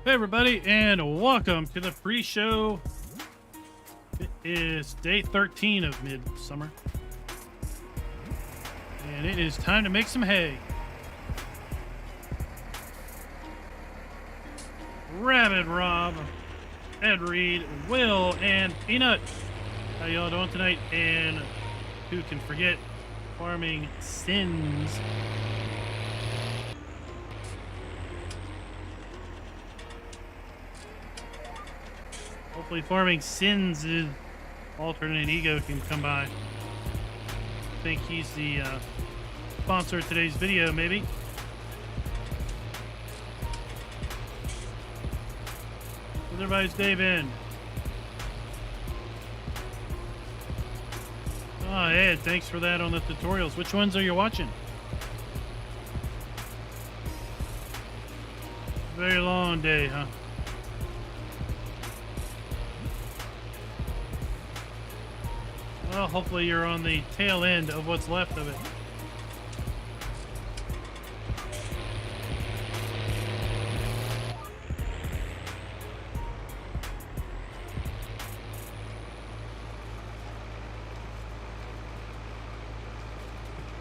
Hey everybody, and welcome to the pre-show. It is day 13 of midsummer, and it is time to make some hay. Rabbit Rob, Ed Reed, Will, and Peanut. How y'all doing tonight? And who can forget farming sins? Hopefully farming sins' alternate ego can come by. I think he's the sponsor of today's video, maybe. How's everybody's day been? Oh, Ed, thanks for that on the tutorials. Which ones are you watching? Very long day, huh? Well, hopefully you're on the tail end of what's left of it.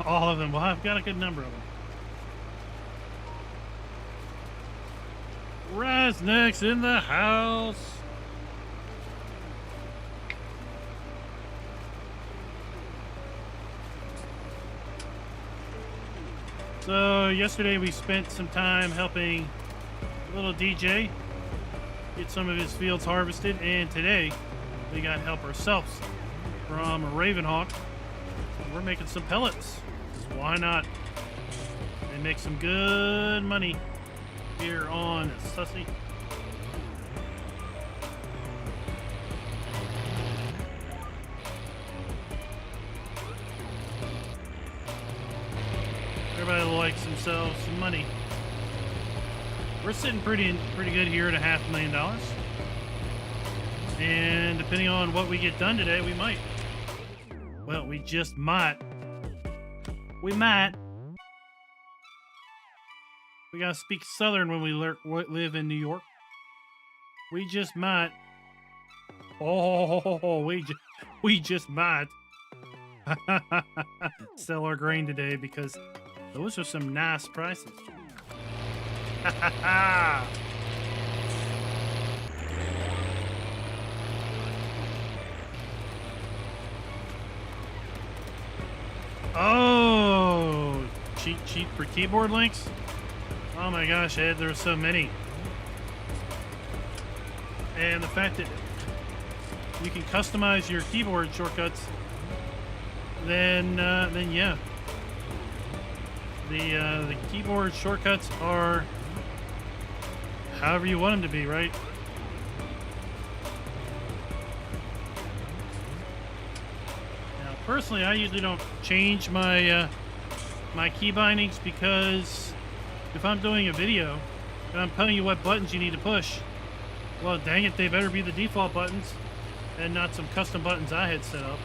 All of them. Well, I've got a good number of them. Rasnick's in the house. So yesterday we spent some time helping little DJ get some of his fields harvested, and today we got help ourselves from Ravenhawk. We're making some pellets. Why not? They make some good money here on Sussy. Everybody likes themselves some money. We're sitting pretty good here at $500,000. And depending on what we get done today, we might. Well, we just might. We might. We gotta speak Southern when we live in New York. We just might. Oh, we just might sell our grain today because those are some nice prices. Oh, cheat sheet for keyboard links. Oh my gosh, Ed, there's so many. And the fact that you can customize your keyboard shortcuts, then yeah. The keyboard shortcuts are however you want them to be, right? Now, personally, I usually don't change my my key bindings because if I'm doing a video and I'm telling you what buttons you need to push, well, dang it, they better be the default buttons and not some custom buttons I had set up.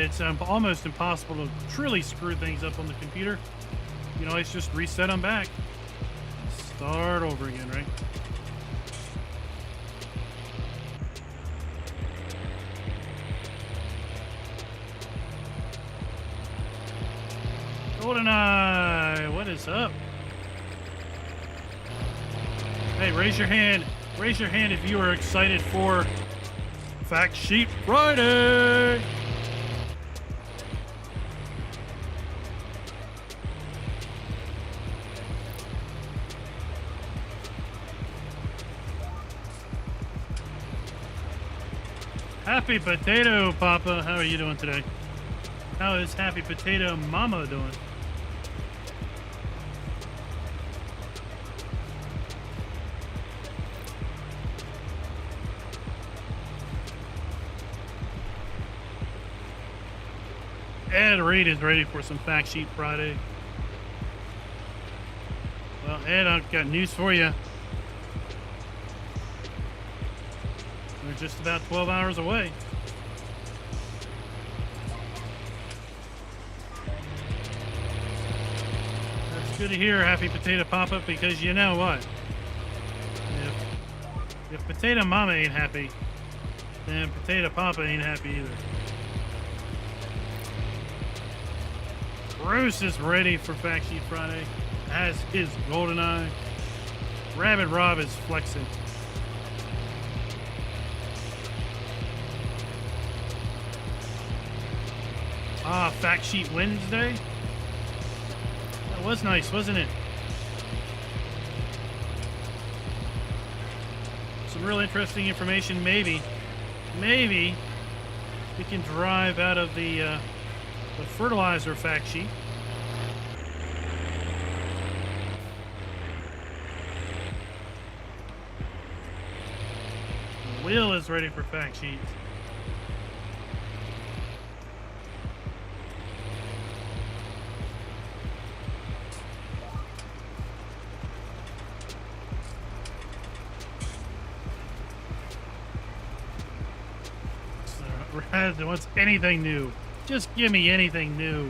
It's almost impossible to truly screw things up on the computer. You know, it's just reset them back. Start over again, right? GoldenEye, what is up? Hey, raise your hand. Raise your hand if you are excited for Fact Sheet Friday. Happy Potato Papa, how are you doing today? How is Happy Potato Mama doing? Ed Reed is ready for some Fact Sheet Friday. Well, Ed, I've got news for you. We're just about 12 hours away. That's good to hear, Happy Potato Papa, because you know what? If Potato Mama ain't happy, then Potato Papa ain't happy either. Bruce is ready for Fact Sheet Friday, as is GoldenEye. Rabbit Rob is flexing. Ah, Fact Sheet Wednesday? That was nice, wasn't it? Some real interesting information. Maybe we can drive out of the fertilizer fact sheet. Will is ready for fact sheet. Rad wants anything new. Just give me anything new.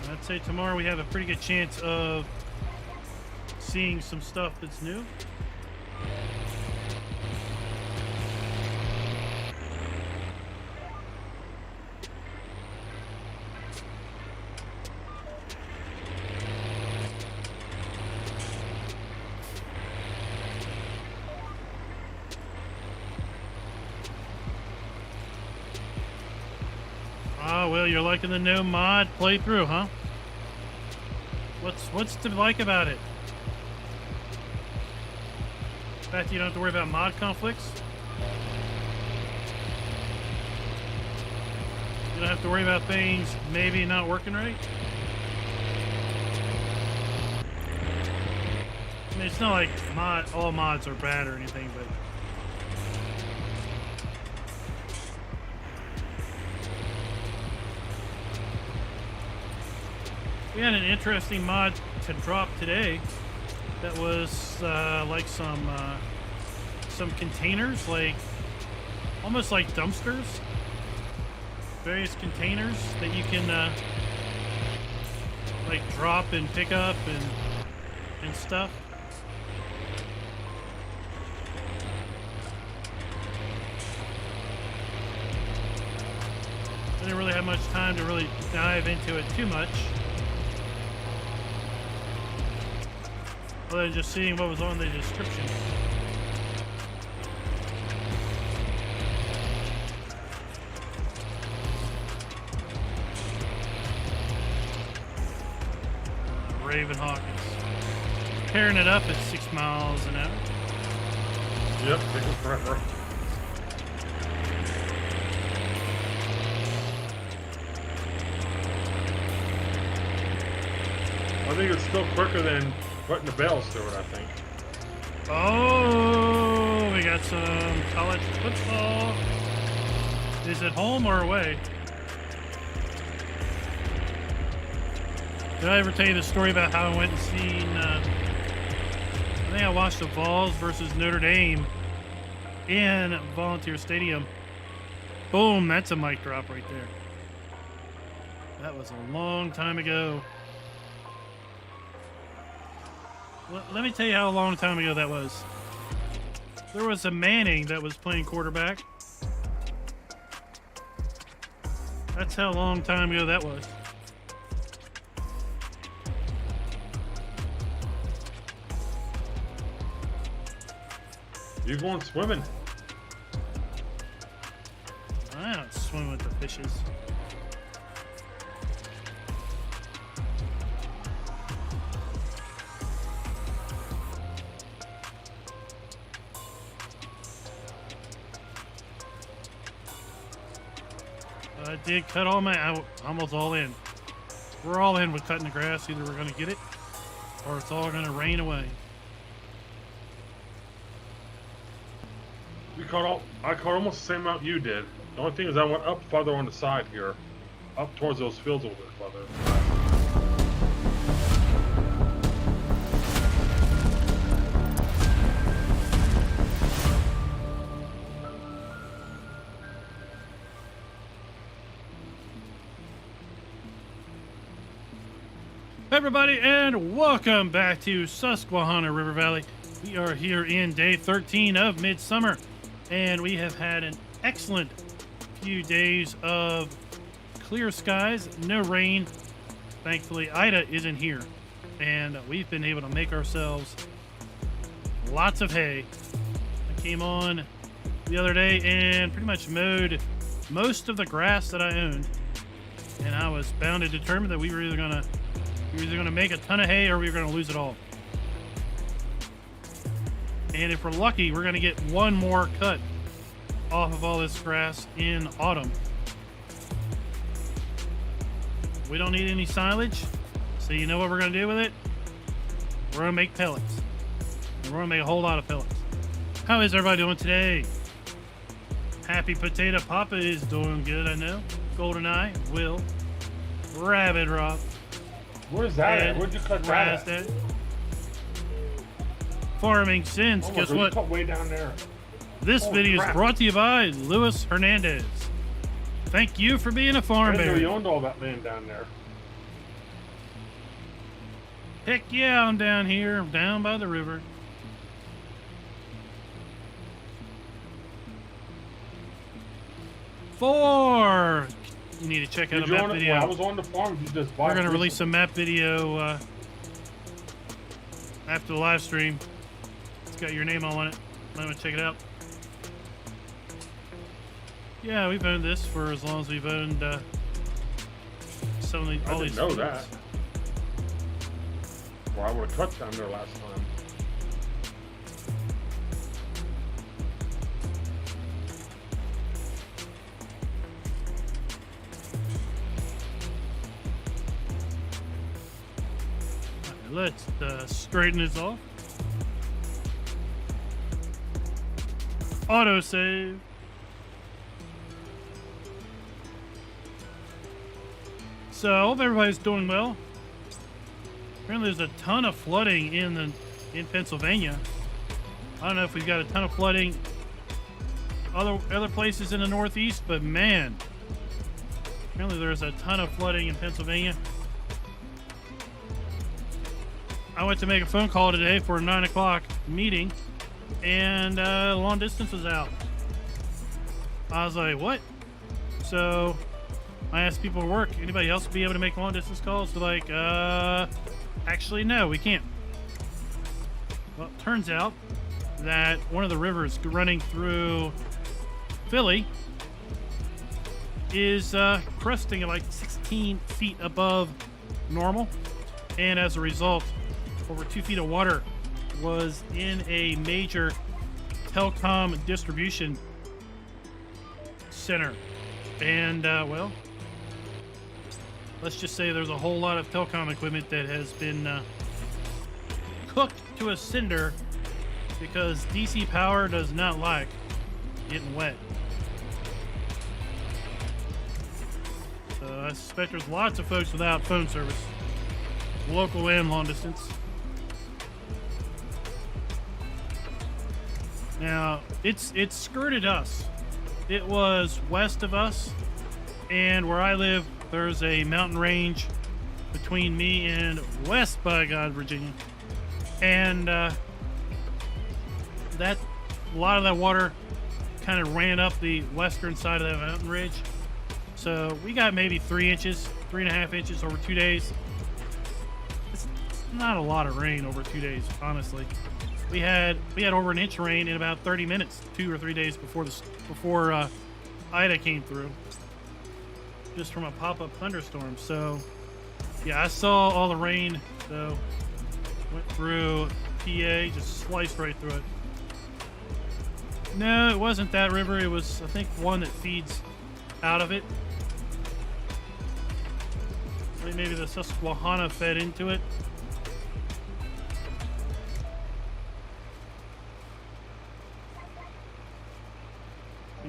I'd say tomorrow we have a pretty good chance of seeing some stuff that's new. Well, you're liking the no mod playthrough, huh? What's to like about it? In fact, you don't have to worry about mod conflicts. You don't have to worry about things maybe not working right. I mean, it's not like all mods are bad or anything, but we had an interesting mod to drop today that was like some containers, like almost like dumpsters, various containers that you can like drop and pick up and stuff. I didn't really have much time to really dive into it too much, other than just seeing what was on the description. Raven Hawk is tearing it up at 6 miles an hour. Yep, taking forever. I think it's still quicker than putting the bales through it, I think. Oh, we got some college football. Is it home or away? Did I ever tell you the story about how I went and seen, I think I watched the Vols versus Notre Dame in Volunteer Stadium. Boom, that's a mic drop right there. That was a long time ago. Let me tell you how long time ago that was. There was a Manning that was playing quarterback. That's how long time ago that was. You going swimming? I don't swim with the fishes. I did cut all my, almost all in. We're all in with cutting the grass. Either we're going to get it or it's all going to rain away. I caught almost the same amount you did. The only thing is I went up farther on the side here. Up towards those fields over there farther. Everybody, and welcome back to Susquehanna River Valley. We are here in day 13 of midsummer, and we have had an excellent few days of clear skies, no rain. Thankfully, Ida isn't here, and we've been able to make ourselves lots of hay. I came on the other day and pretty much mowed most of the grass that I owned, and I was bound and determined that we were either gonna make a ton of hay or we were gonna lose it all. And if we're lucky, we're gonna get one more cut off of all this grass in autumn. We don't need any silage, so you know what we're gonna do with it? We're gonna make pellets. And we're gonna make a whole lot of pellets. How is everybody doing today? Happy Potato Papa is doing good, I know. GoldenEye, Will, Rabbit Rock. Where's that at? Where'd you cut that at? Farming Sins. Oh, guess you what? cut way down there. This video is brought to you by Luis Hernandez. Thank you for being a farm I didn't know bear. you owned all that land down there. Heck yeah, I'm down here, down by the river. You need to check out a map video. When I was on the farm, you just bought. We're going to release a map video after the live stream. It's got your name all on it. Might want to check it out. Yeah, we've owned this for as long as we've owned some of these. I didn't know that. Well, I would have cut down there last time. Let's straighten this off. Autosave. So I hope everybody's doing well. Apparently there's a ton of flooding in Pennsylvania. I don't know if we've got a ton of flooding other places in the Northeast, but man, apparently there's a ton of flooding in Pennsylvania. I went to make a phone call today for a 9 o'clock meeting, and long distance was out. I was like, what? So I asked people at work, anybody else be able to make long distance calls? They're like, actually, no, we can't. Well, it turns out that one of the rivers running through Philly is cresting at like 16 feet above normal, and as a result, over 2 feet of water was in a major telecom distribution center. And, well, let's just say there's a whole lot of telecom equipment that has been cooked to a cinder because DC power does not like getting wet. So I suspect there's lots of folks without phone service, local and long distance. Now, it's skirted us. It was west of us, and where I live, there's a mountain range between me and West by God, Virginia. And a lot of that water kind of ran up the western side of that mountain ridge. So we got maybe 3.5 inches over 2 days. It's not a lot of rain over 2 days, honestly. We had over an inch of rain in about 30 minutes, 2 or 3 days before Ida came through, just from a pop-up thunderstorm. So, yeah, I saw all the rain. So, went through PA, just sliced right through it. No, it wasn't that river. It was, I think, one that feeds out of it. Maybe the Susquehanna fed into it.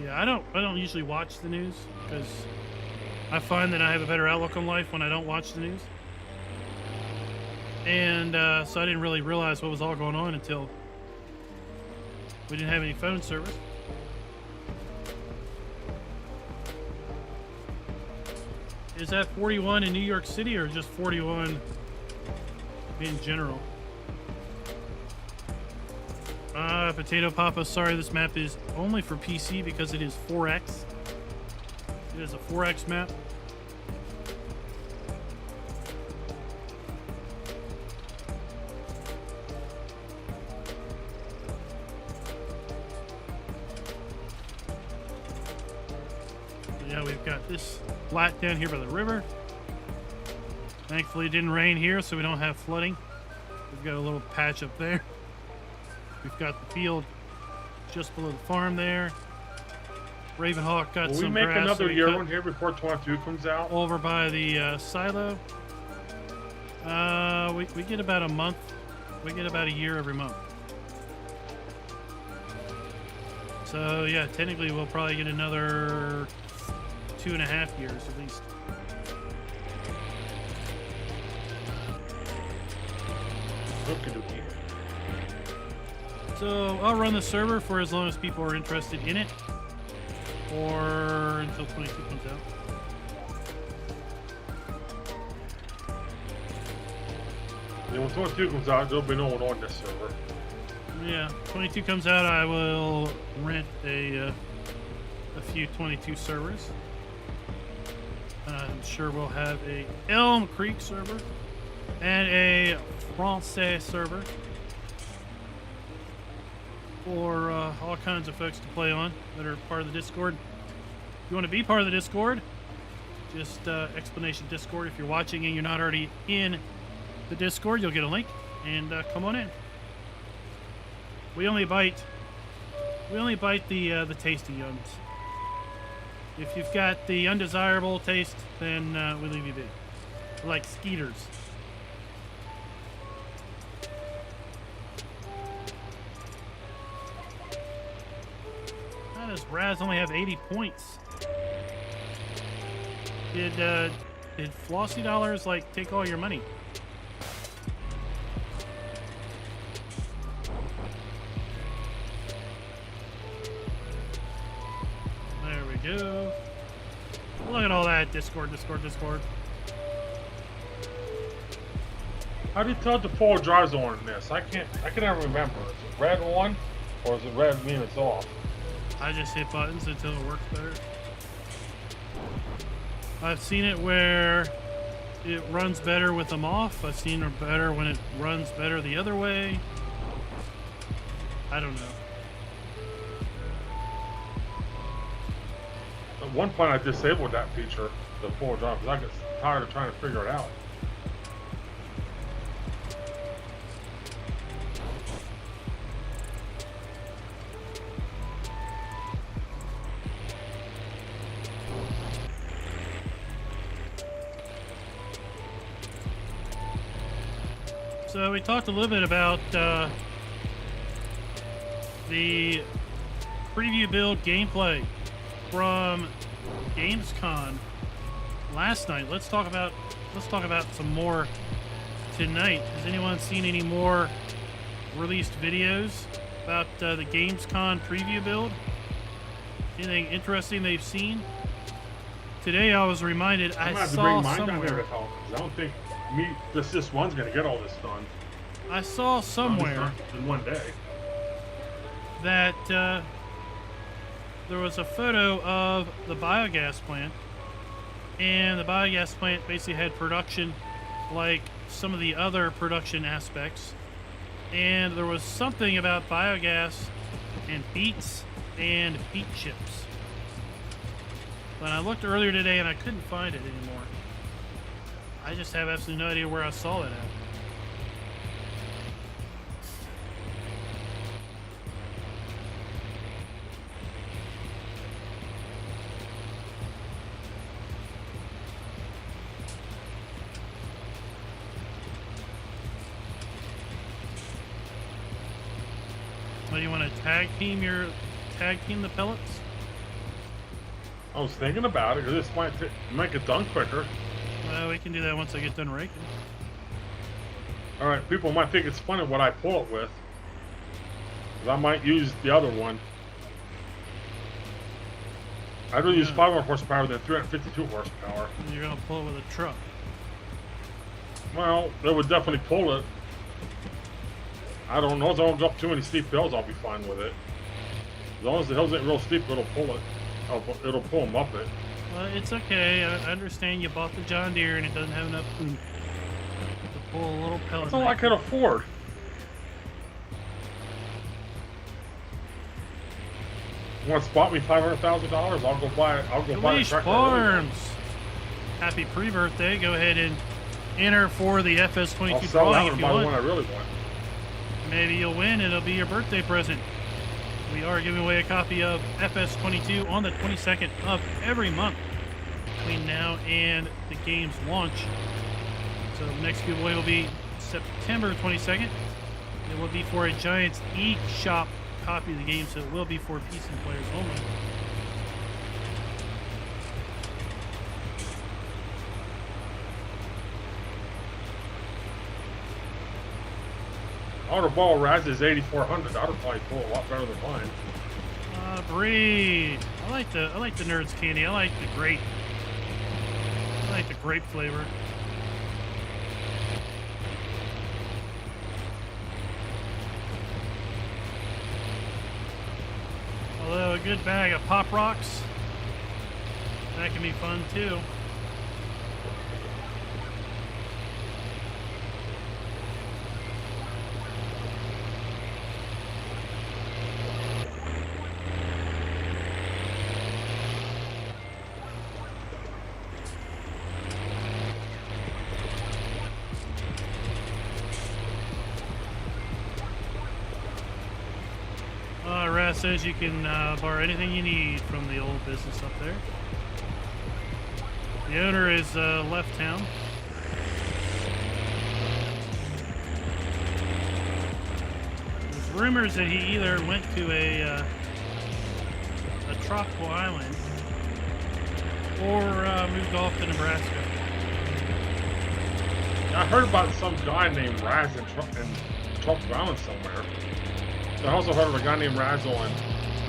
Yeah, I don't usually watch the news because I find that I have a better outlook on life when I don't watch the news. And so I didn't really realize what was all going on until we didn't have any phone service. Is that 41 in New York City or just 41 in general. Potato Papa, sorry, this map is only for PC because it is 4X. It is a 4X map. Yeah, we've got this flat down here by the river. Thankfully, it didn't rain here, so we don't have flooding. We've got a little patch up there. We've got the field just below the farm there. Ravenhawk got some grass. Will we make another year one here before 22 comes out? Over by the silo. We get about a month. We get about a year every month. So yeah, technically we'll probably get another 2.5 years at least. Okey-dokey. So I'll run the server for as long as people are interested in it, or until 22 comes out. Yeah, when 22 comes out, there'll be no one on this server. Yeah, 22 comes out, I will rent a few 22 servers. I'm sure we'll have a Elm Creek server and a Francais server for all kinds of folks to play on that are part of the Discord. If you want to be part of the Discord, just explanation Discord. If you're watching and you're not already in the Discord, you'll get a link and come on in. We only bite the tasty yums. If you've got the undesirable taste, then we leave you be. We're like skeeters. How does Raz only have 80 points? Did Flossy Dollars like take all your money? There we go. Look at all that Discord. How do you tell the 4 drives on in this? I can never remember. Is it red on, or is it red mean it's off? I just hit buttons until it works better. I've seen it where it runs better with them off. I've seen it better when it runs better the other way. I don't know. At one point I disabled that feature, the 4 drive, because I got tired of trying to figure it out. So we talked a little bit about the preview build gameplay from Gamescom last night. Let's talk about some more tonight. Has anyone seen any more released videos about the Gamescom preview build? Anything interesting they've seen? Today I was reminded I saw somewhere. I don't think this one's gonna get all this done. I saw somewhere in one day that there was a photo of the biogas plant, and the biogas plant basically had production like some of the other production aspects, and there was something about biogas and beets and beet chips. But I looked earlier today and I couldn't find it anymore. I just have absolutely no idea where I saw it at. What, do you want to tag team the pellets? I was thinking about it, because this might get done quicker. Well, we can do that once I get done raking. Alright, people might think it's funny what I pull it with. I might use the other one. I'd rather use 500 horsepower than 352 horsepower. You're going to pull it with a truck. Well, they would definitely pull it. I don't know. As long as I don't go up too many steep hills, I'll be fine with it. As long as the hills ain't real steep, it'll pull it. It'll pull them up it. Well, it's okay. I understand you bought the John Deere and it doesn't have enough oomph to pull a little pellet. That's all I can afford. You want to spot me $500,000? I'll go buy it. I'll go buy a Wish tractor. Farms. Happy pre-birthday. Go ahead and enter for the I'll FS22 sell that drawing one if and you buy the one want. I really want. Maybe you'll win. It'll be your birthday present. We are giving away a copy of FS22 on the 22nd of every month between now and the game's launch. So the next giveaway will be September 22nd. It will be for a Giants eShop copy of the game, so it will be for PC players only. Autoball Raz's 8400. That'll probably pull a lot better than mine. Breed. I like the Nerds candy. I like the grape. I like the grape flavor. Although a good bag of Pop Rocks, that can be fun too. Raz says you can borrow anything you need from the old business up there. The owner is left town. There's rumors that he either went to a tropical island or moved off to Nebraska. I heard about some guy named Raz in Tropical Island somewhere. I also heard of a guy named Razzle and...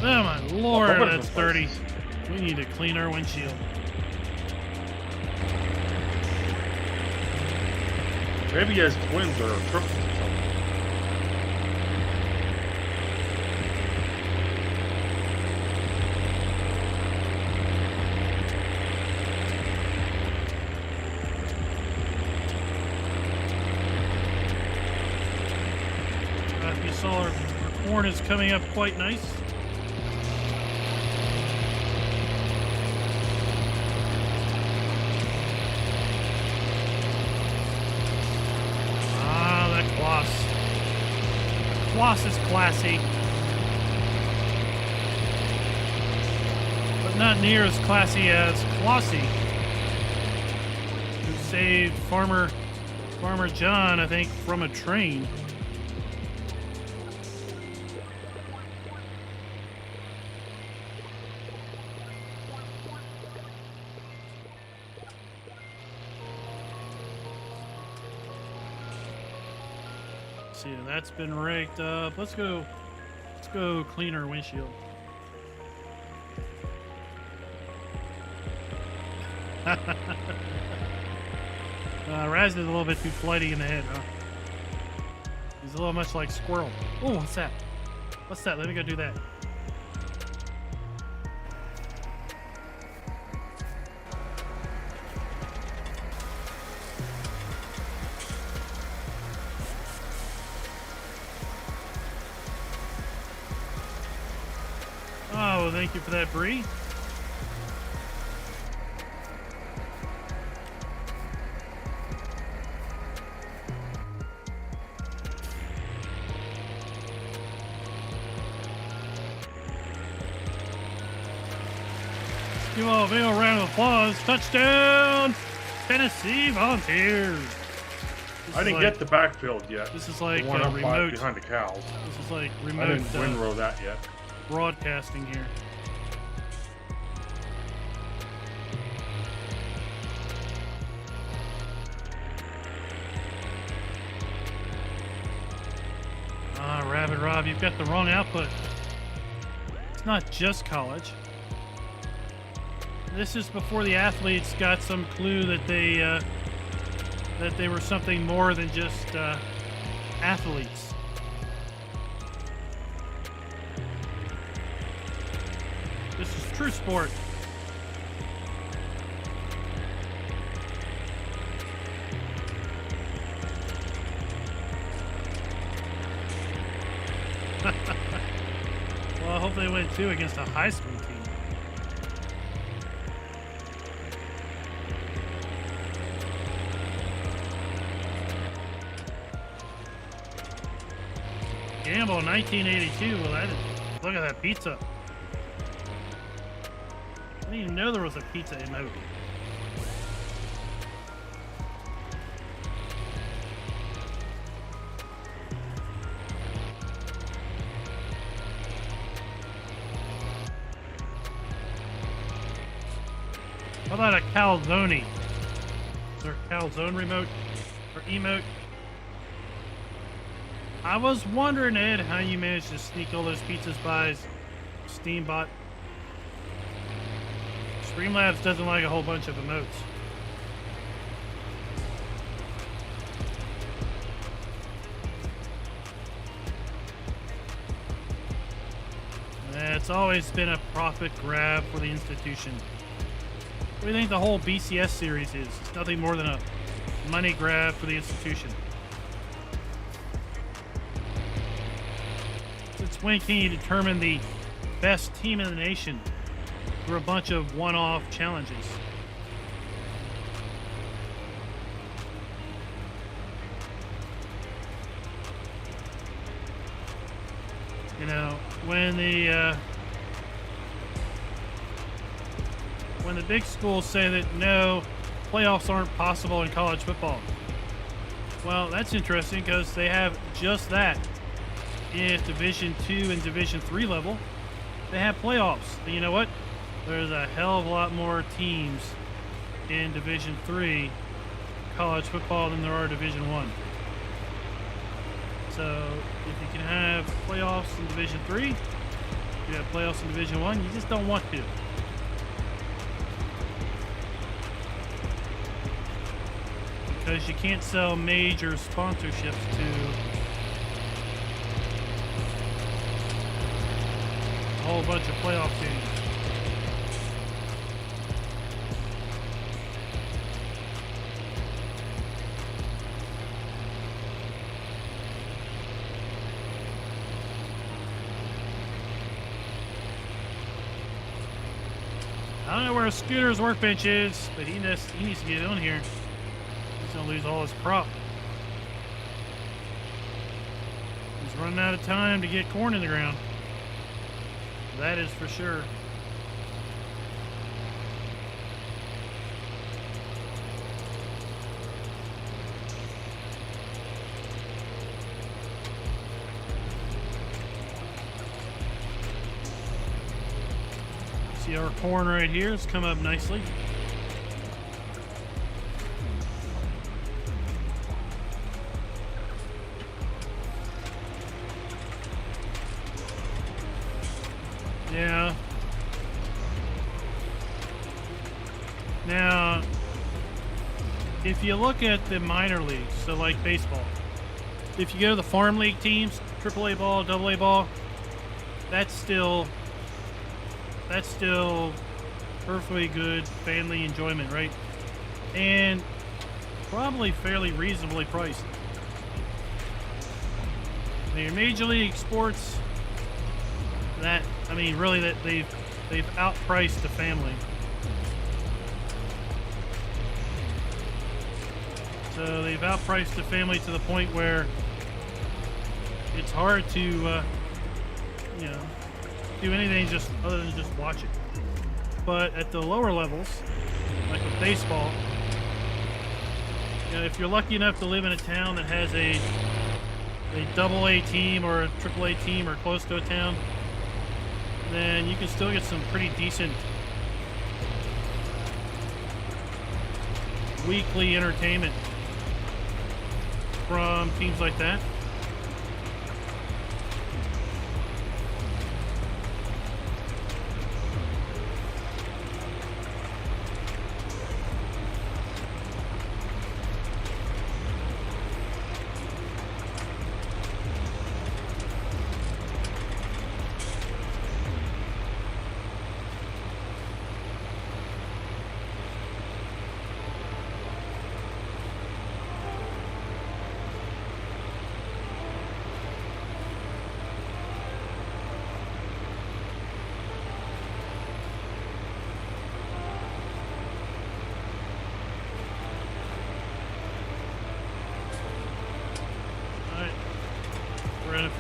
Oh my lord, couple that's different dirty. places. We need to clean our windshield. Maybe he has twins or triplets or something. If you saw our corn is coming up quite nice. Ah, that Kloss. Kloss is classy. But not near as classy as Klossy, who saved Farmer John, I think, from a train. See, that's been raked up. Let's go clean our windshield. Raz is a little bit too flighty in the head, huh? He's a little much like Squirrel. Oh, what's that? What's that? Let me go do that. Oh, thank you for that, Bree. Give all a big old round of applause. Touchdown, Tennessee Volunteers. This I is didn't like- get the backfield yet. This is like The one up remote. behind the cows. This is like I remote didn't windrow that yet. broadcasting here. Ah, Rabbit Rob, you've got the wrong output. It's not just college. This is before the athletes got some clue that that they were something more than just athletes. This is true sport. Well, I hope they win too against a high school team. Gamble 1982. Well, look at that pizza. I didn't even know there was a pizza emote. How about a calzone? Is there a calzone remote or emote? I was wondering, Ed, how you managed to sneak all those pizzas by Steambot. Streamlabs doesn't like a whole bunch of emotes. It's always been a profit grab for the institution. What do you think the whole BCS series is? It's nothing more than a money grab for the institution. Since when can you determine the best team in the nation through a bunch of one-off challenges? You know, when the big schools say that no, playoffs aren't possible in college football. Well, that's interesting because they have just that. In Division II and Division III level, they have playoffs. And you know what? There's a hell of a lot more teams in Division III college football than there are Division I. So if you can have playoffs in Division III, you have playoffs in Division I, you just don't want to. Because you can't sell major sponsorships to a whole bunch of playoff teams. I don't know where Scooter's workbench is, but he needs to get on here. He's gonna lose all his crop. He's running out of time to get corn in the ground. That is for sure. See our corn right here, it's come up nicely. Yeah. Now, if you look at the minor leagues, so like baseball, if you go to the farm league teams, AAA ball, AA ball, that's still perfectly good family enjoyment, right? And probably fairly reasonably priced. Now, your major league sports, that, I mean, really, that they've outpriced the family. So they've outpriced the family to the point where it's hard to, you know, do anything just other than just watch it. But at the lower levels, like with baseball, you know, if you're lucky enough to live in a town that has a AA team or a AAA team or close to a town, then you can still get some pretty decent weekly entertainment from teams like that.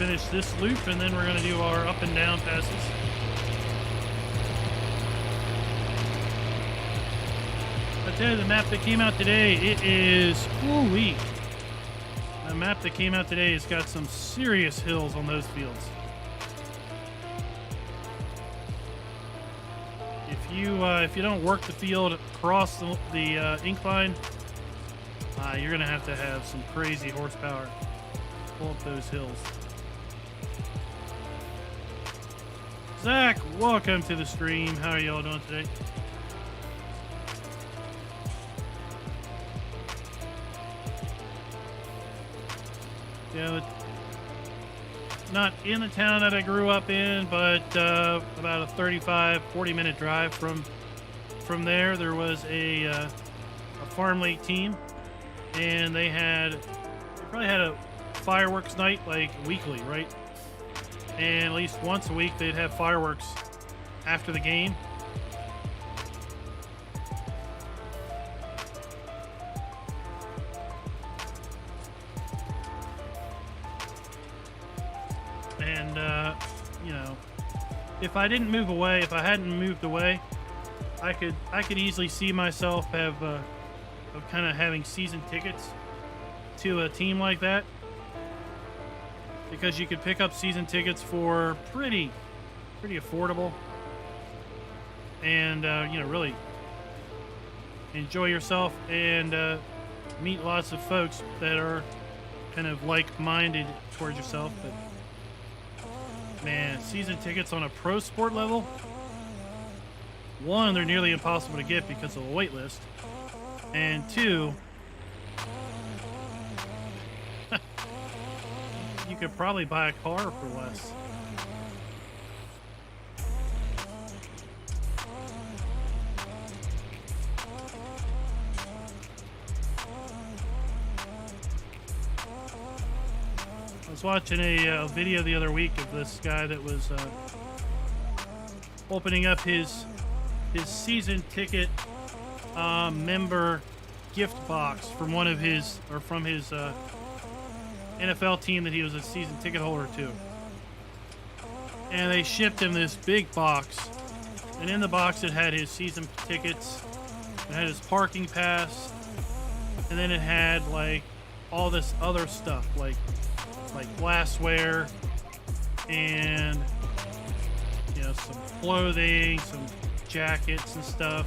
finish this loop, and then we're going to do our up and down passes. I tell you, the map that came out today, it is ooh-wee. The map that came out today has got some serious hills on those fields. If you don't work the field across the incline, you're gonna have to have some crazy horsepower to pull up those hills. Zach, welcome to the stream. How are y'all doing today? Yeah, not in the town that I grew up in, but about a 35-40 minute drive from there. There was a farm league team, and they probably had a fireworks night like weekly, right? And at least once a week they'd have fireworks after the game. And you know, if I hadn't moved away, I could easily see myself of kind of having season tickets to a team like that, because you could pick up season tickets for pretty affordable, and you know, really enjoy yourself and meet lots of folks that are kind of like-minded towards yourself. But man, season tickets on a pro sport level, one, they're nearly impossible to get because of the wait list, and two, you could probably buy a car for less. I was watching a video the other week of this guy that was opening up his season ticket member gift box from his NFL team that he was a season ticket holder to. And they shipped him this big box, and in the box it had his season tickets, it had his parking pass, and then it had like all this other stuff like glassware and, you know, some clothing, some jackets and stuff.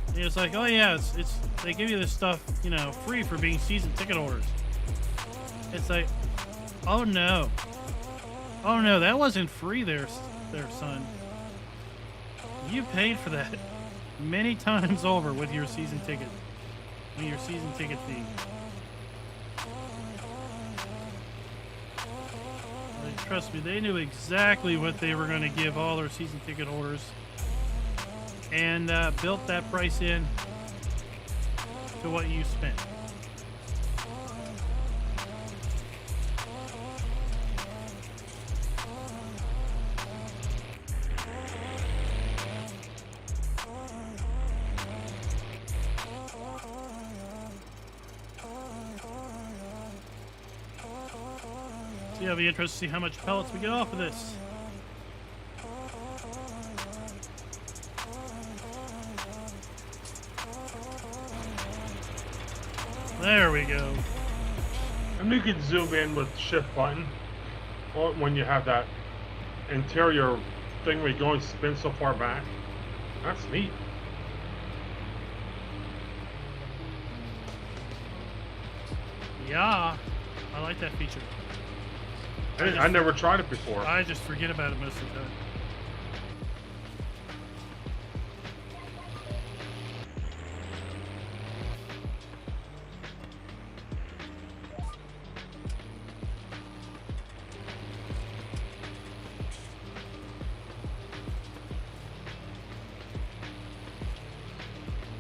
And it's like, oh yeah, it's they give you this stuff, you know, free for being season ticket holders. It's like, oh no, that wasn't free there, son. You paid for that many times over with your season ticket, fee. Like, trust me, they knew exactly what they were going to give all their season ticket holders, and built that price in to what you spent. So yeah, I'll be interested to see how much pellets we get off of this. There we go. And you can zoom in with shift button, or when you have that interior thing where you go and spin so far back. That's neat. Yeah, I like that feature. I never tried it before. I just forget about it most of the time.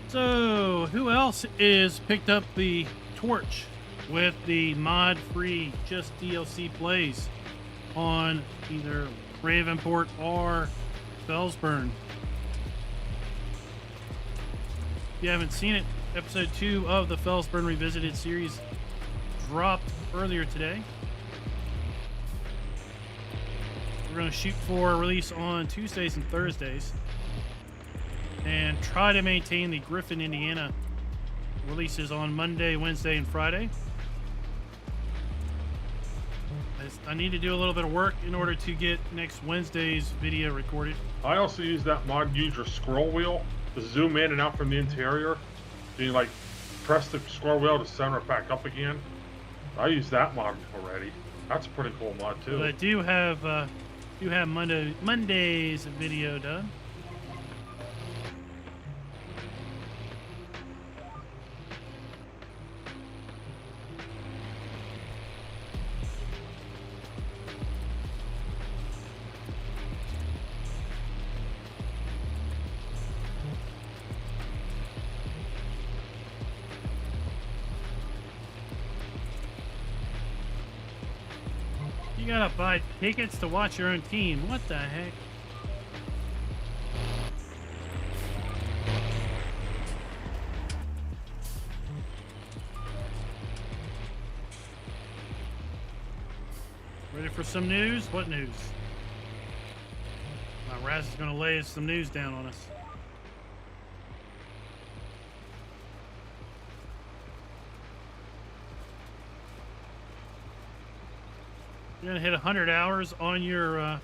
So, who else is picked up the torch with the mod-free just DLC plays on either Ravenport or Felsburn? If you haven't seen it, episode 2 of the Felsburn Revisited series dropped earlier today. We're going to shoot for release on Tuesdays and Thursdays, and try to maintain the Griffin, Indiana releases on Monday, Wednesday, and Friday. I need to do a little bit of work in order to get next Wednesday's video recorded. I also use that mod. Use your scroll wheel to zoom in and out from the interior. So you like press the scroll wheel to center it back up again. I use that mod already. That's a pretty cool mod too. But I do have Monday's video done. You gotta buy tickets to watch your own team. What the heck? Ready for some news? What news? Raz is gonna lay some news down on us. You're gonna hit 100 hours on your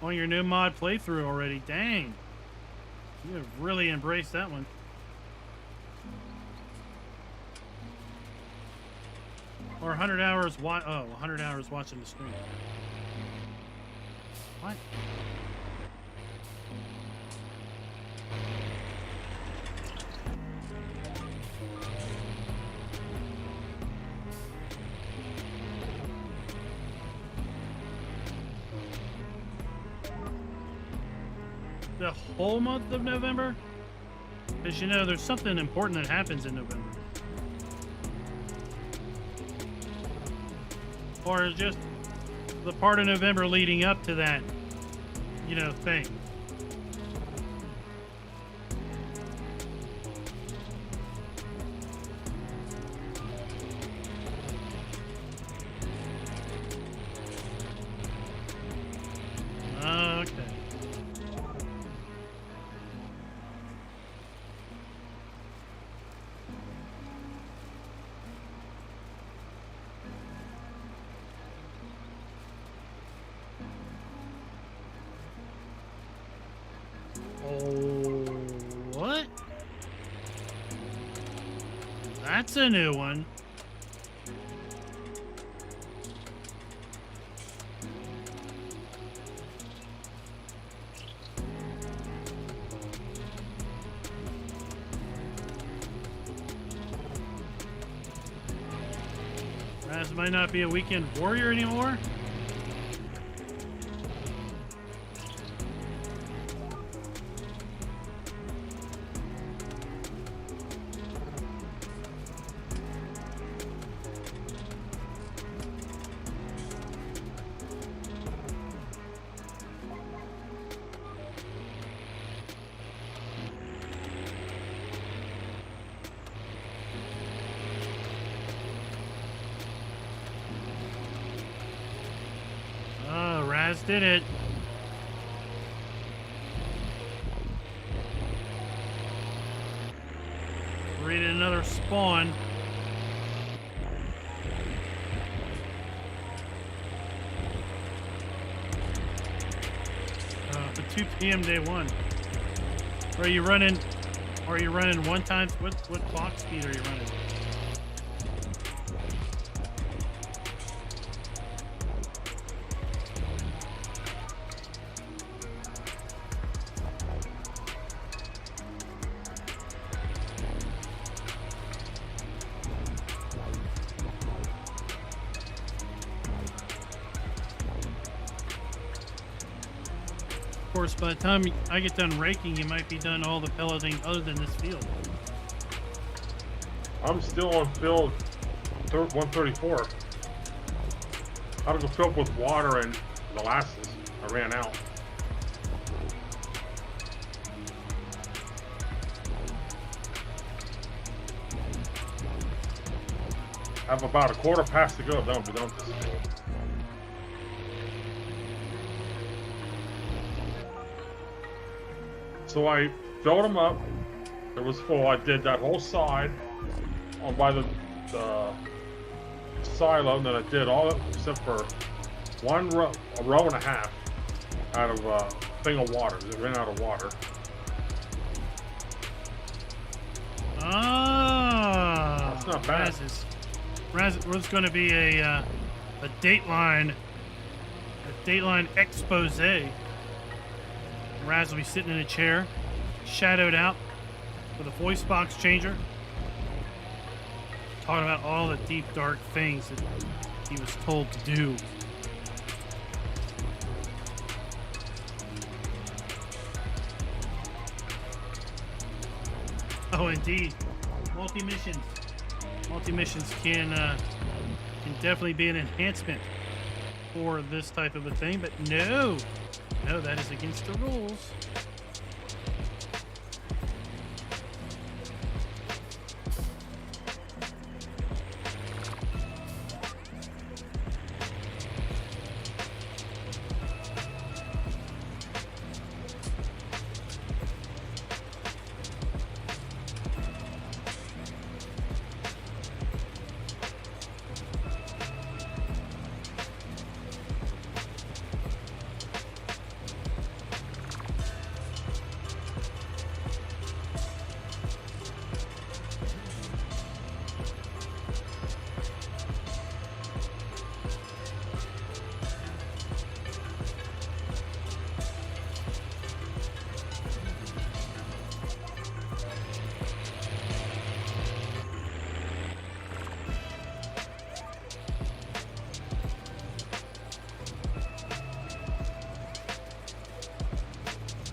new mod playthrough already. Dang, you have really embraced that one. Or 100 hours. 100 hours watching the stream. What? The whole month of November? Because you know, there's something important that happens in November. Or just the part of November leading up to that, you know, thing. Okay. What? That's a new one. Raz might not be a weekend warrior anymore. Raz did it. Created another spawn. The 2 p.m. day one. Are you running? Are you running one time? What clock speed are you running? Of course, by the time I get done raking, you might be done all the pelleting other than this field. I'm still on field 134. I had to go fill up with water and molasses. I ran out. I have about a quarter past to go. Then I'll be done with this field. So I filled them up. It was full. I did that whole side on by the silo, and then I did all of it except for a row and a half out of a thing of water. They ran out of water. Ah, that's not bad. There's going to be a Dateline expose. Raz will be sitting in a chair, shadowed out with a voice box changer, talking about all the deep, dark things that he was told to do. Oh, indeed. Multi-missions. Multi-missions can definitely be an enhancement for this type of a thing, but no, that is against the rules.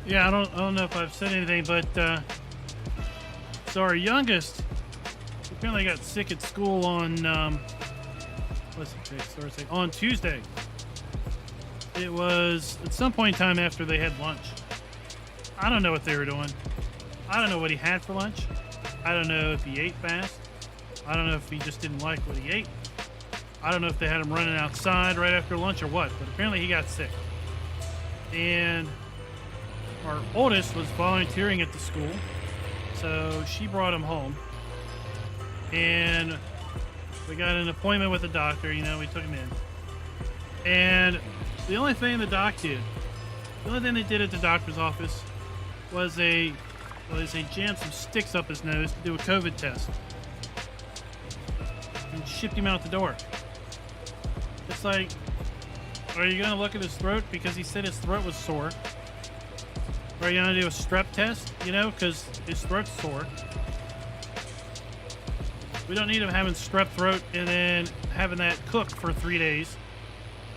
Yeah, I don't know if I've said anything, but so our youngest apparently got sick at school on what's it today? Thursday, on Tuesday. It was at some point in time after they had lunch. I don't know what they were doing. I don't know what he had for lunch. I don't know if he ate fast. I don't know if he just didn't like what he ate. I don't know if they had him running outside right after lunch or what, but apparently he got sick. And our oldest was volunteering at the school, so she brought him home. And we got an appointment with the doctor, we took him in. And the only thing they did at the doctor's office was they jammed some sticks up his nose to do a COVID test. And shipped him out the door. It's like, are you going to look at his throat? Because he said his throat was sore. Or are you going to do a strep test? Because his throat's sore. We don't need him having strep throat and then having that cooked for 3 days.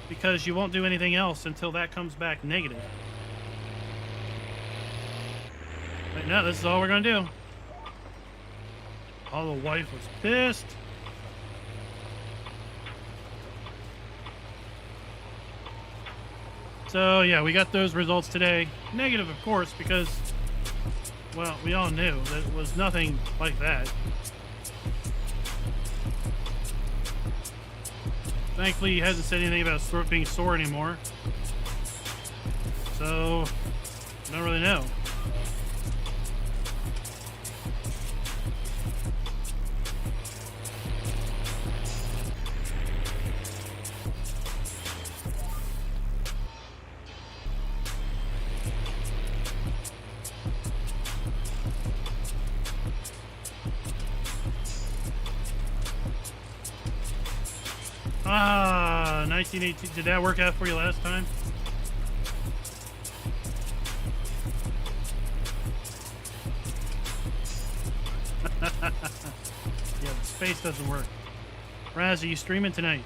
Because you won't do anything else until that comes back negative. But no, this is all we're going to do. Oh, the wife was pissed. So, yeah, we got those results today. Negative, of course, because, well, we all knew that it was nothing like that. Thankfully, he hasn't said anything about his throat being sore anymore. So, I don't really know. Ah, 1918. Did that work out for you last time? Yeah, the space doesn't work. Raz, are you streaming tonight?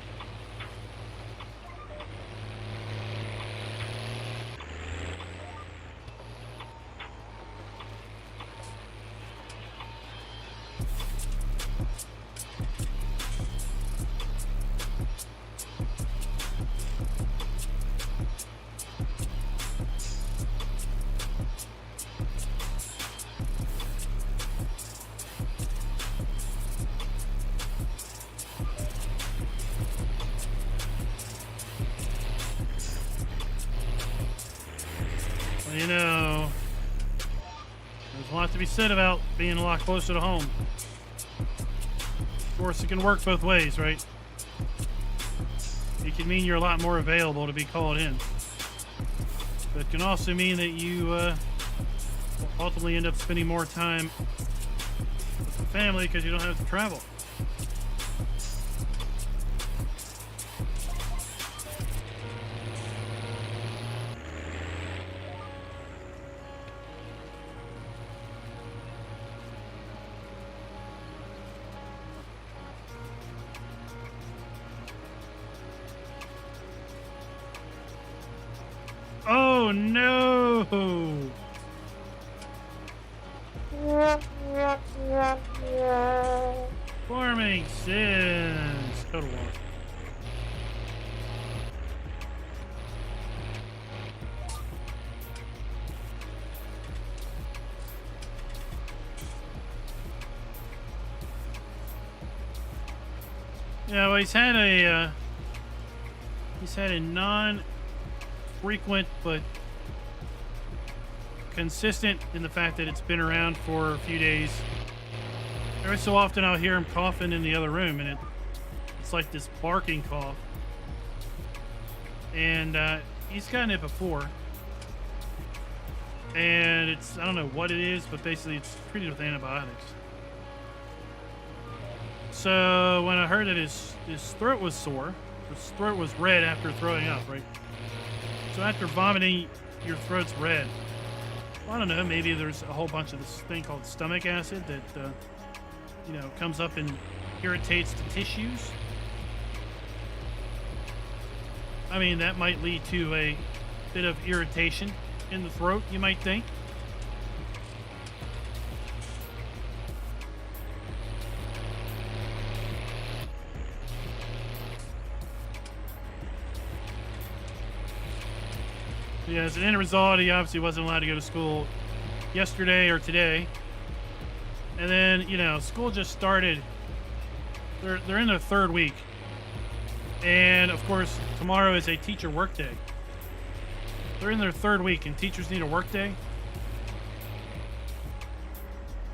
There's a lot to be said about being a lot closer to home. Of course, it can work both ways, right? It can mean you're a lot more available to be called in. But it can also mean that you ultimately end up spending more time with the family because you don't have to travel. Oh no! Farming sins. Total loss. Yeah, well, he's had a non-frequent but consistent in the fact that it's been around for a few days. Every so often I'll hear him coughing in the other room, and it's like this barking cough. And he's gotten it before. And I don't know what it is, but basically it's treated with antibiotics. So when I heard that his throat was sore, his throat was red after throwing up, right? So after vomiting, your throat's red. Well, I don't know, maybe there's a whole bunch of this thing called stomach acid that, comes up and irritates the tissues. I mean, that might lead to a bit of irritation in the throat, you might think. Yeah, as an end result, he obviously wasn't allowed to go to school yesterday or today. And then, school just started. They're in their third week. And, of course, tomorrow is a teacher work day. They're in their third week, and teachers need a work day.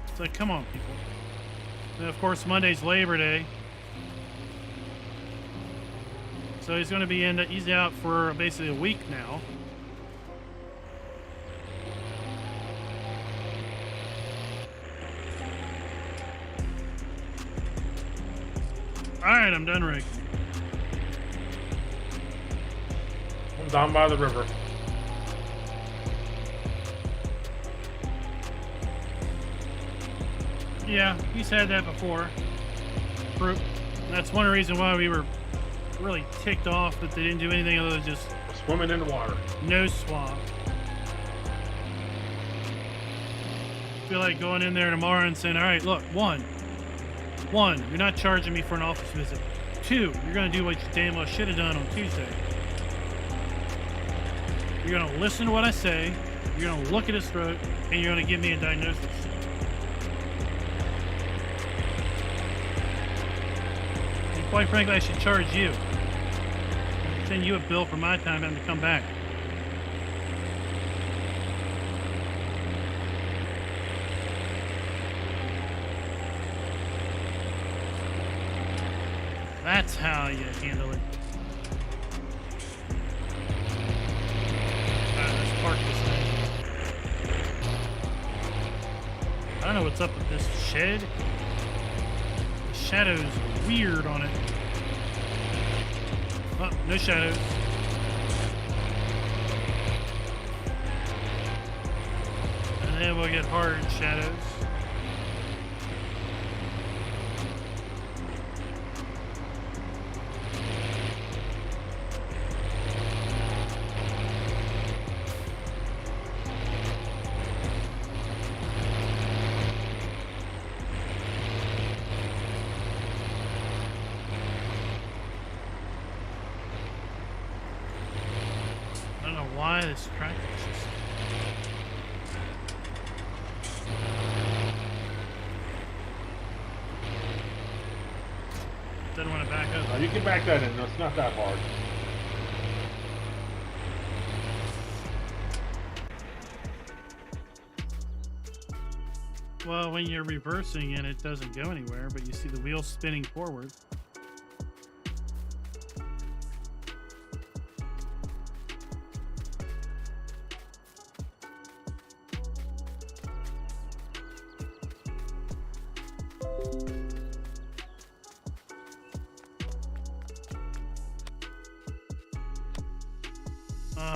It's like, come on, people. And, of course, Monday's Labor Day. So he's going to be he's out for basically a week now. Alright, I'm done, Rick. I'm down by the river. Yeah, he's had that before. That's one reason why we were really ticked off that they didn't do anything other than just swimming in the water. Nose swab. Feel like going in there tomorrow and saying, alright, look, one, you're not charging me for an office visit. 2, you're going to do what you damn well should have done on Tuesday. You're going to listen to what I say, you're going to look at his throat, and you're going to give me a diagnosis. And quite frankly, I should charge you. Send you a bill for my time having to come back. That's how you handle it. Alright, let's park this thing. I don't know what's up with this shed. The shadow's weird on it. Oh, no shadows. And then we'll get hard shadows. Why this tractor just... Doesn't want to back up. No, you can back that in. It's not that hard. Well, when you're reversing and it doesn't go anywhere, but you see the wheels spinning forward.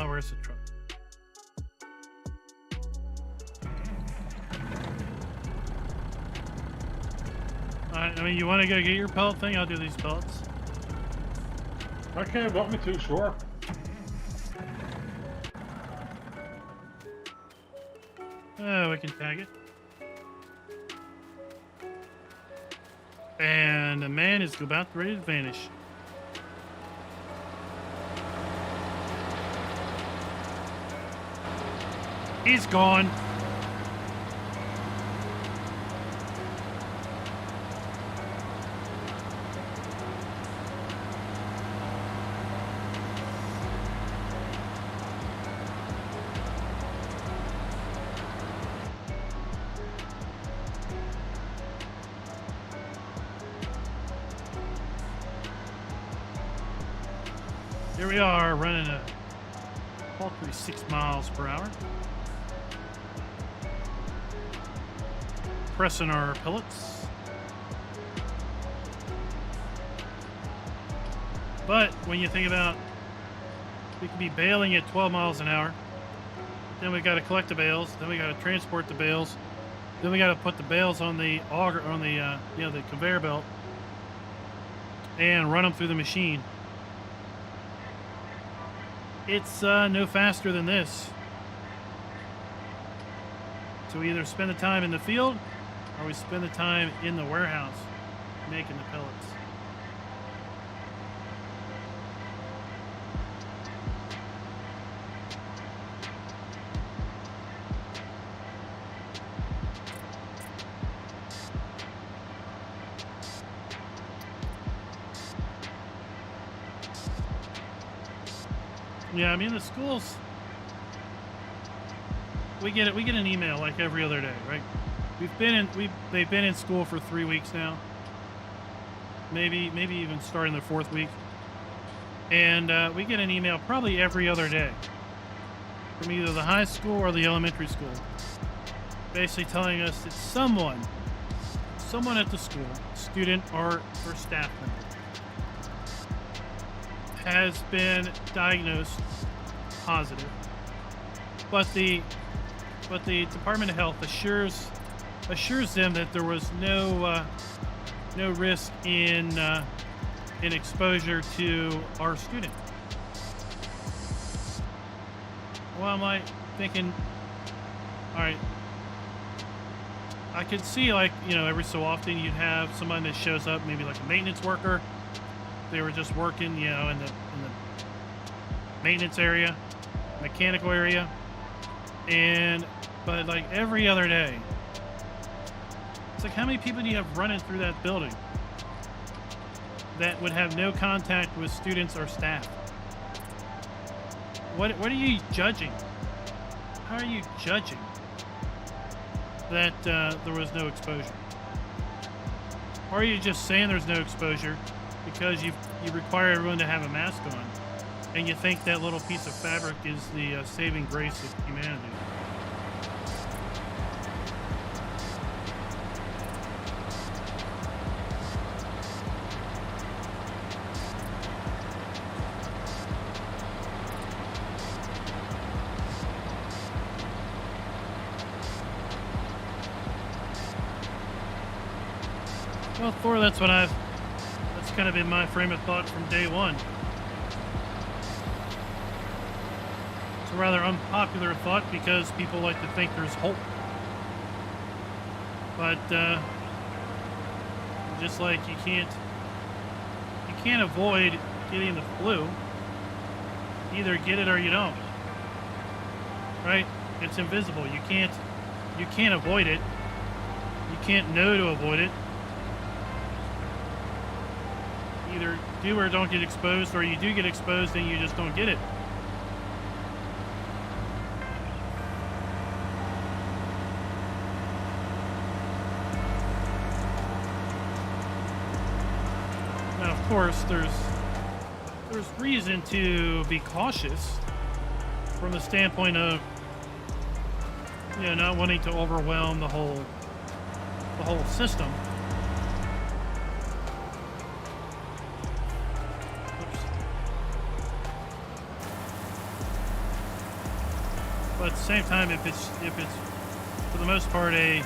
Where's the truck? I mean, you want to go get your pellet thing? I'll do these pellets. Okay, want me to? Sure. Oh, we can tag it. And the man is about ready to vanish. He's gone. Here we are running a paltry 6 miles per hour. Pressing our pellets. But when you think about, we could be bailing at 12 miles an hour. Then we got to collect the bales. Then we got to transport the bales. Then we got to put the bales on the auger, on the the conveyor belt, and run them through the machine. It's no faster than this. So we either spend the time in the field, or we spend the time in the warehouse making the pellets. Yeah, I mean the schools. We get an email like every other day, right? They've been in school for 3 weeks now. Maybe even starting their 4th week. And we get an email probably every other day from either the high school or the elementary school, basically telling us that someone at the school, student or staff member, has been diagnosed positive, but the Department of Health assures them that there was no risk in exposure to our student. Well, I'm like thinking, all right, I could see, like, every so often you'd have somebody that shows up, maybe like a maintenance worker. They were just working, in the maintenance area, mechanical area, but like every other day, it's like, how many people do you have running through that building that would have no contact with students or staff? What are you judging? How are you judging that there was no exposure? Or are you just saying there's no exposure because you require everyone to have a mask on, and you think that little piece of fabric is the saving grace of humanity? Well, Thor, that's kind of been my frame of thought from day one. It's a rather unpopular thought because people like to think there's hope. But just like you can't avoid getting the flu. Either get it or you don't. Right? It's invisible. You can't avoid it. You can't know to avoid it. Either do or don't get exposed, or you do get exposed and you just don't get it. course, there's reason to be cautious from the standpoint of, you know, not wanting to overwhelm the whole system. Oops. But at the same time, if it's for the most part a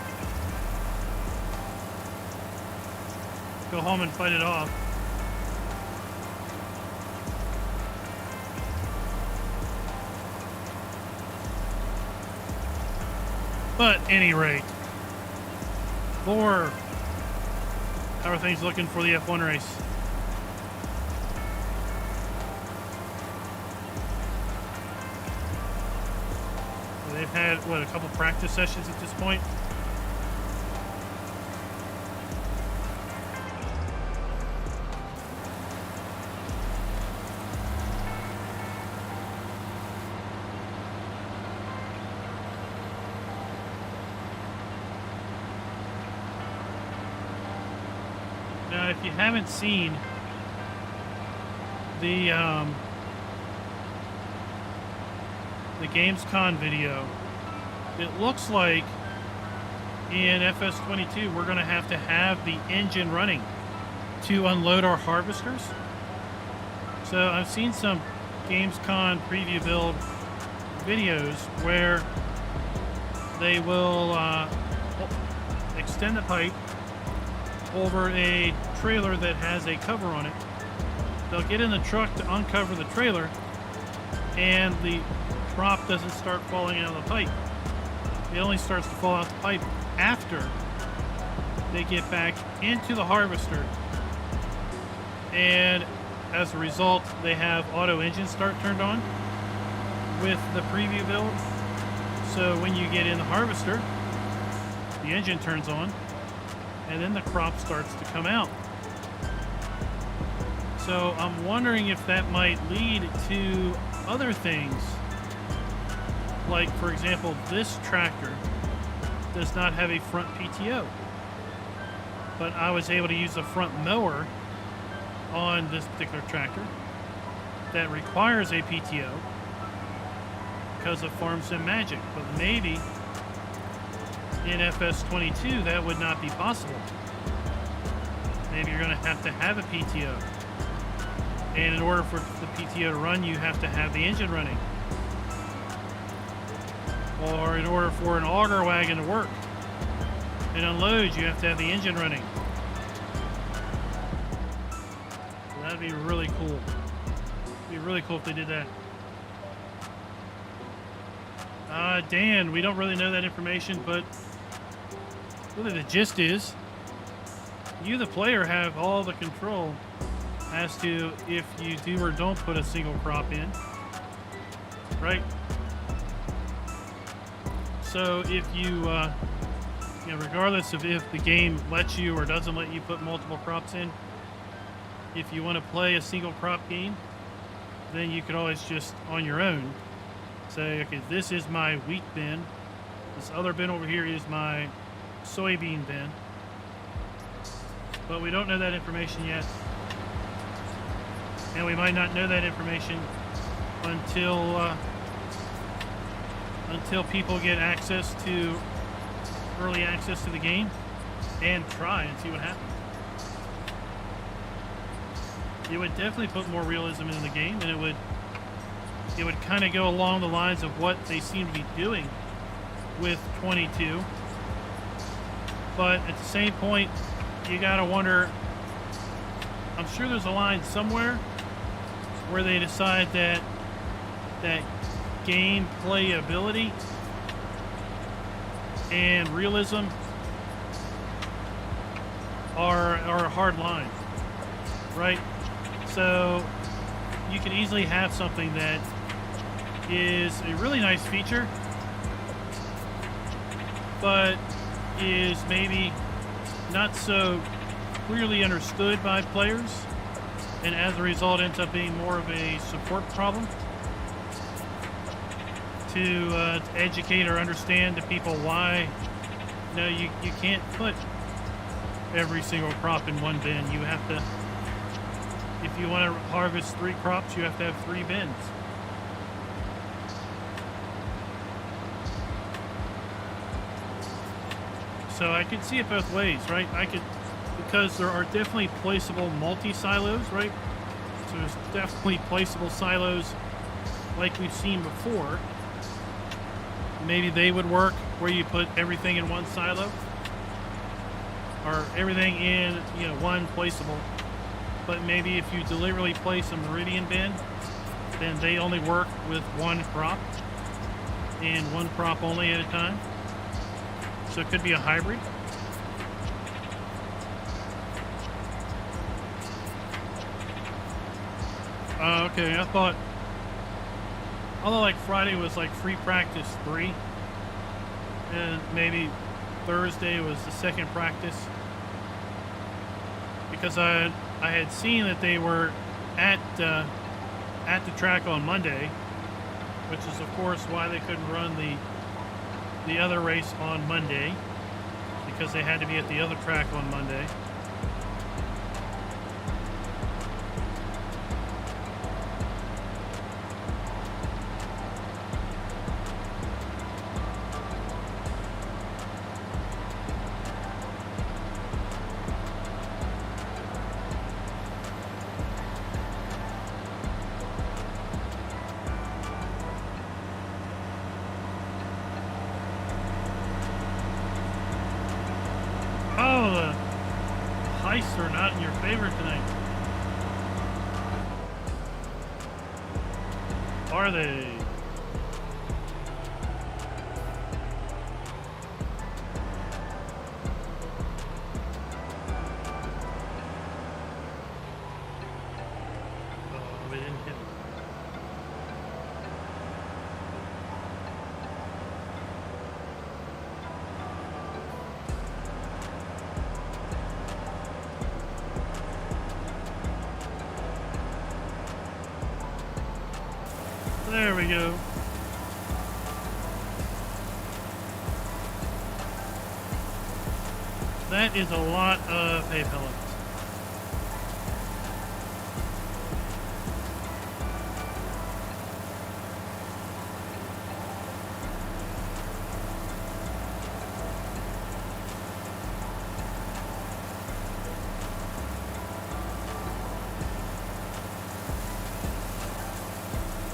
go home and fight it off, but at any rate, Lore, how are things looking for the F1 race? They've had, what, a couple practice sessions at this point? Now, if you haven't seen the Gamescom video, it looks like in FS22 we're going to have the engine running to unload our harvesters. So I've seen some Gamescom preview build videos where they will extend the pipe over a trailer that has a cover on it. They'll get in the truck to uncover the trailer, and the crop doesn't start falling out of the pipe. It only starts to fall out the pipe after they get back into the harvester, and as a result they have auto engine start turned on with the preview build. So when you get in the harvester, the engine turns on and then the crop starts to come out. So I'm wondering if that might lead to other things. Like, for example, this tractor does not have a front PTO, but I was able to use the front mower on this particular tractor that requires a PTO because of Farm Sim Magic. But maybe in FS22 that would not be possible. Maybe you're going to have a PTO, and in order for the PTO to run, you have to have the engine running. Or in order for an auger wagon to work and unload, you have to have the engine running. So that'd be really cool. It'd be really cool if they did that. Dan, we don't really know that information, but really the gist is you, the player, have all the control as to if you do or don't put a single crop in, right? So if you, regardless of if the game lets you or doesn't let you put multiple crops in, if you want to play a single crop game, then you could always just on your own say, okay, this is my wheat bin, this other bin over here is my soybean bin. But we don't know that information yet, and we might not know that information until people get early access to the game and try and see what happens. It would definitely put more realism into the game, and it would kind of go along the lines of what they seem to be doing with 22. But at the same point, you gotta wonder, I'm sure there's a line somewhere where they decide that game playability and realism are a hard line, right? So you could easily have something that is a really nice feature, but is maybe not so clearly understood by players, and as a result ends up being more of a support problem to educate or understand to people why you can't put every single crop in one bin. You have if you want to harvest 3 crops, you have to have 3 bins. So I could see it both ways, right? Because there are definitely placeable multi-silos, right? So there's definitely placeable silos like we've seen before. Maybe they would work where you put everything in one silo. Or everything in, one placeable. But maybe if you deliberately place a Meridian bin, then they only work with 1 crop. And 1 crop only at a time. So it could be a hybrid. Okay, I thought, although like Friday was like free practice 3, and maybe Thursday was the second practice, because I had seen that they were at the track on Monday, which is of course why they couldn't run the other race on Monday, because they had to be at the other track on Monday. Heists are not in your favor tonight. Are they? Oh, they didn't hit me. There we go. That is a lot of hay pellets.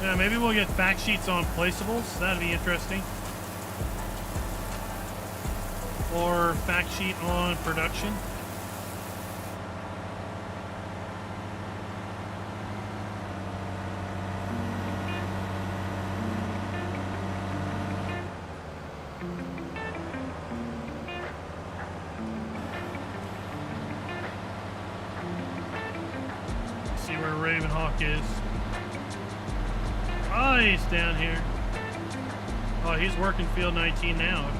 Yeah, maybe we'll get fact sheets on placeables. That'd be interesting. Or fact sheet on production. See where Ravenhawk is. Oh, he's down here. Oh, he's working field 19 now. Okay.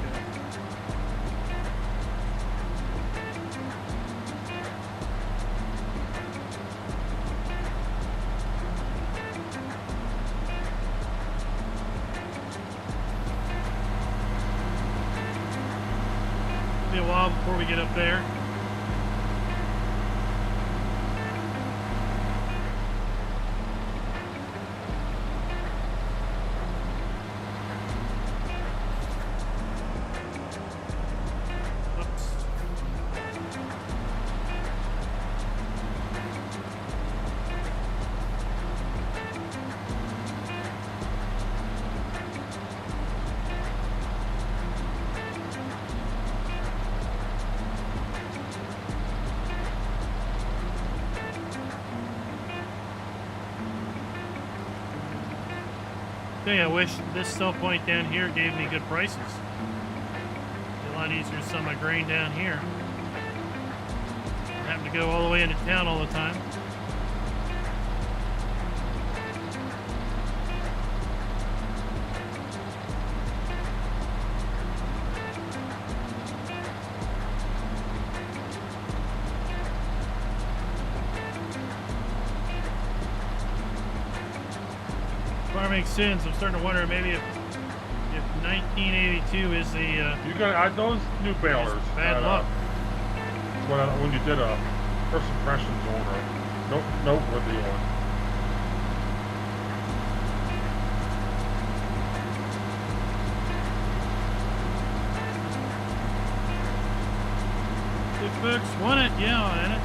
Be a while before we get up there. I wish this sell point down here gave me good prices. It'd be a lot easier to sell my grain down here. I'm having to go all the way into town all the time. Makes sense. I'm starting to wonder maybe if 1982 is the you got those new balers. Bad luck. When you did a first impressions order, Nope, nope, we're the one. If folks want it, yeah, on it.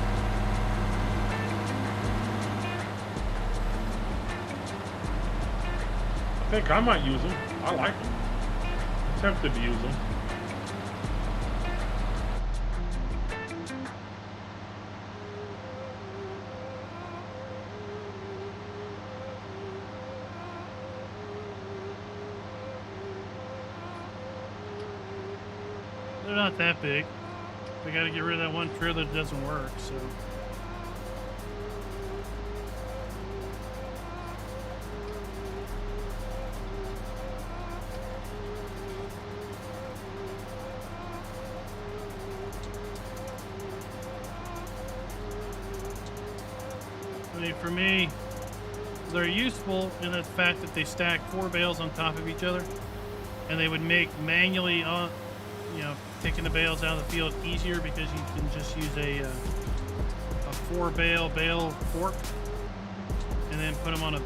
I think I might use them. I like them. I'm tempted to use them. They're not that big. We got to get rid of that one trailer that doesn't work, so. I mean, for me, they're useful in the fact that they stack 4 bales on top of each other, and they would make manually, taking the bales out of the field easier because you can just use a 4 bale fork and then put them on a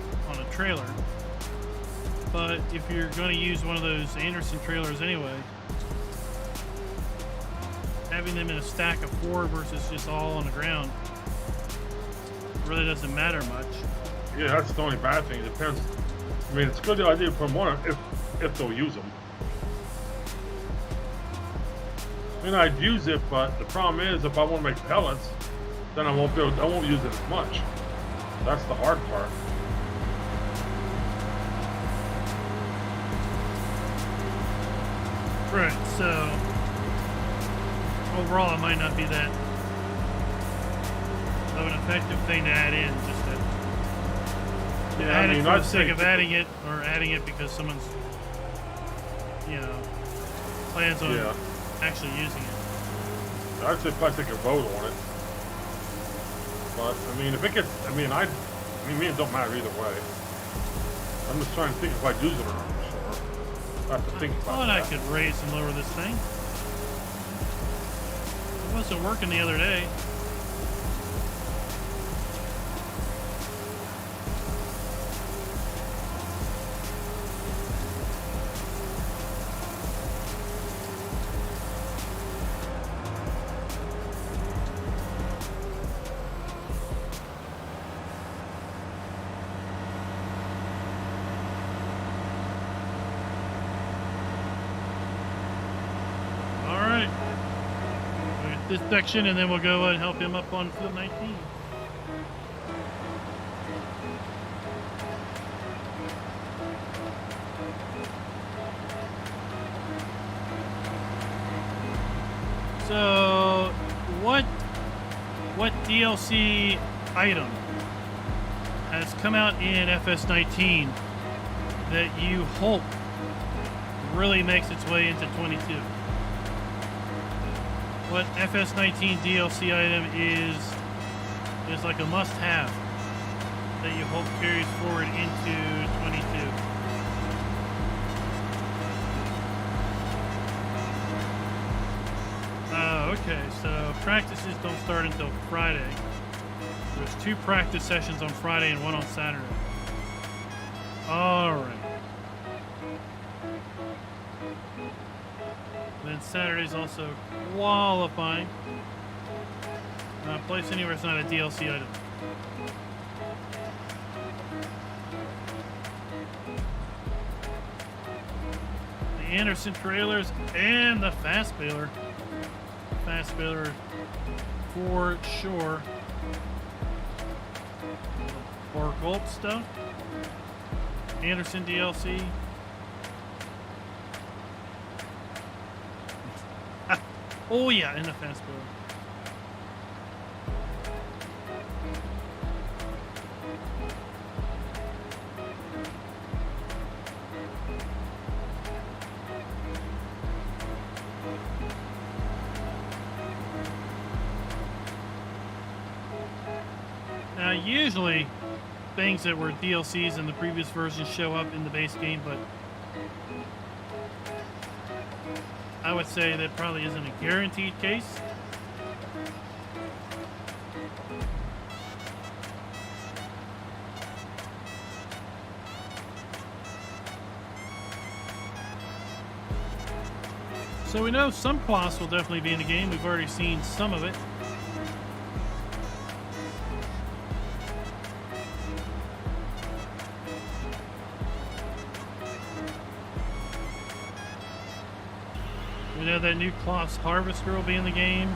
trailer. But if you're going to use one of those Anderson trailers anyway, having them in a stack of 4 versus just all on the ground really doesn't matter much. Yeah, that's the only bad thing. It depends. I mean, it's a good idea to put them on if they'll use them. I mean, I'd use it, but the problem is, if I want to make pellets, then I won't use it as much. That's the hard part. Right. So overall, it might not be that of an effective thing to add in. Just to add it for the sake of adding it, or adding it because someone's, plans on actually using it. I'd say if I take a vote on it. But I mean, if it gets, me and it don't matter either way. I'm just trying to think if I'd use it or not. Sure. I have to think about that. I could raise and lower this thing. It wasn't working the other day. This section, and then we'll go and help him up on field 19. So, what DLC item has come out in FS19 that you hope really makes its way into 22? What FS19 DLC item is like a must-have that you hope carries forward into 22? Okay, so practices don't start until Friday. There's 2 practice sessions on Friday and 1 on Saturday. All right. Then Saturday's also qualifying. Place anywhere is not a DLC item. The Anderson trailers and the fast baler. Fast baler for sure. For gold stuff. Anderson DLC. Oh yeah, in the fast baler. Now, usually things that were DLCs in the previous version show up in the base game, but I would say that probably isn't a guaranteed case. So we know some cloths will definitely be in the game. We've already seen some of it. We know that new cloths harvester will be in the game.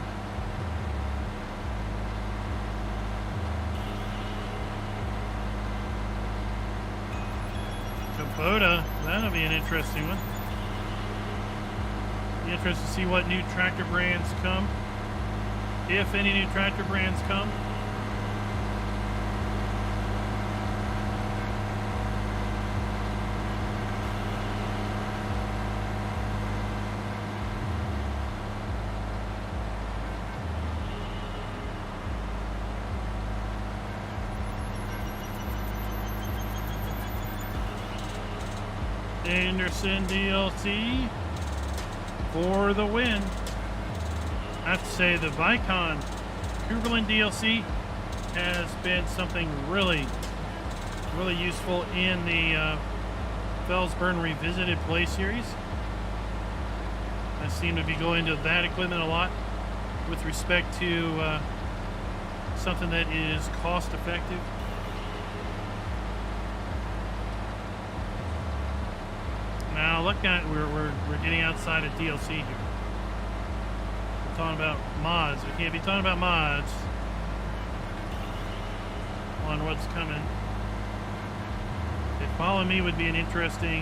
Kubota, that'll be an interesting one. Be interested to see what new tractor brands come, if any new tractor brands come. Anderson DLC for the win. I have to say the Vicon Kuberlin DLC has been something really useful in the Felsburn Revisited Play series. I seem to be going to that equipment a lot with respect to something that is cost effective. Now look at we're getting outside of DLC here. We're talking about mods. We can't be talking about mods on what's coming. If Follow Me would be an interesting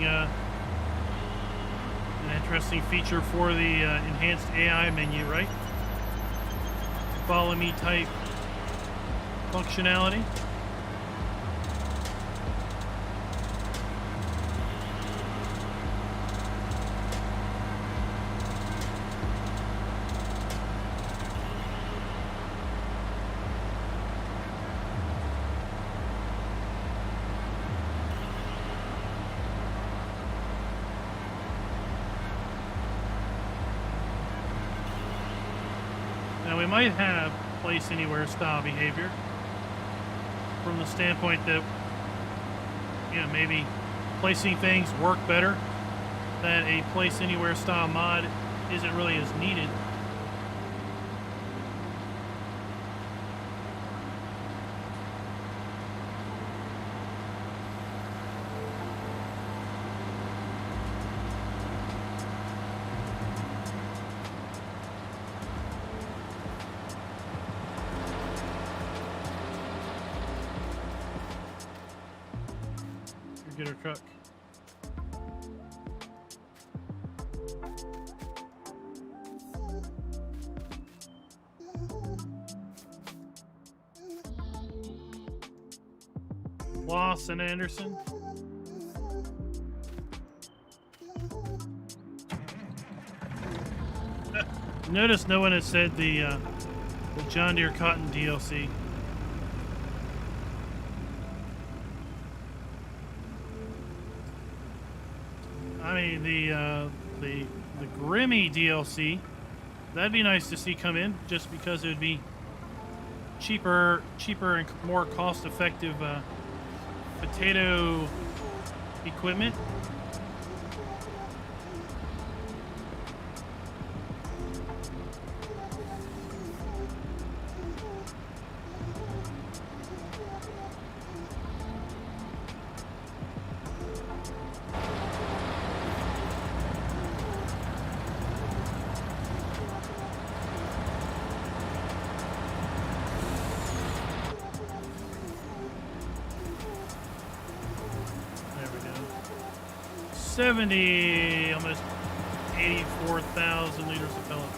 feature for the enhanced AI menu, right? Follow Me type functionality. Now we might have place anywhere style behavior from the standpoint that, you know, maybe placing things work better, that a place anywhere style mod isn't really as needed. Get our truck. Lawson Anderson. Notice no one has said the John Deere Cotton DLC. I mean, the Grimmy DLC, that'd be nice to see come in, just because it would be cheaper and more cost-effective potato equipment. Almost 84,000 liters of pellet.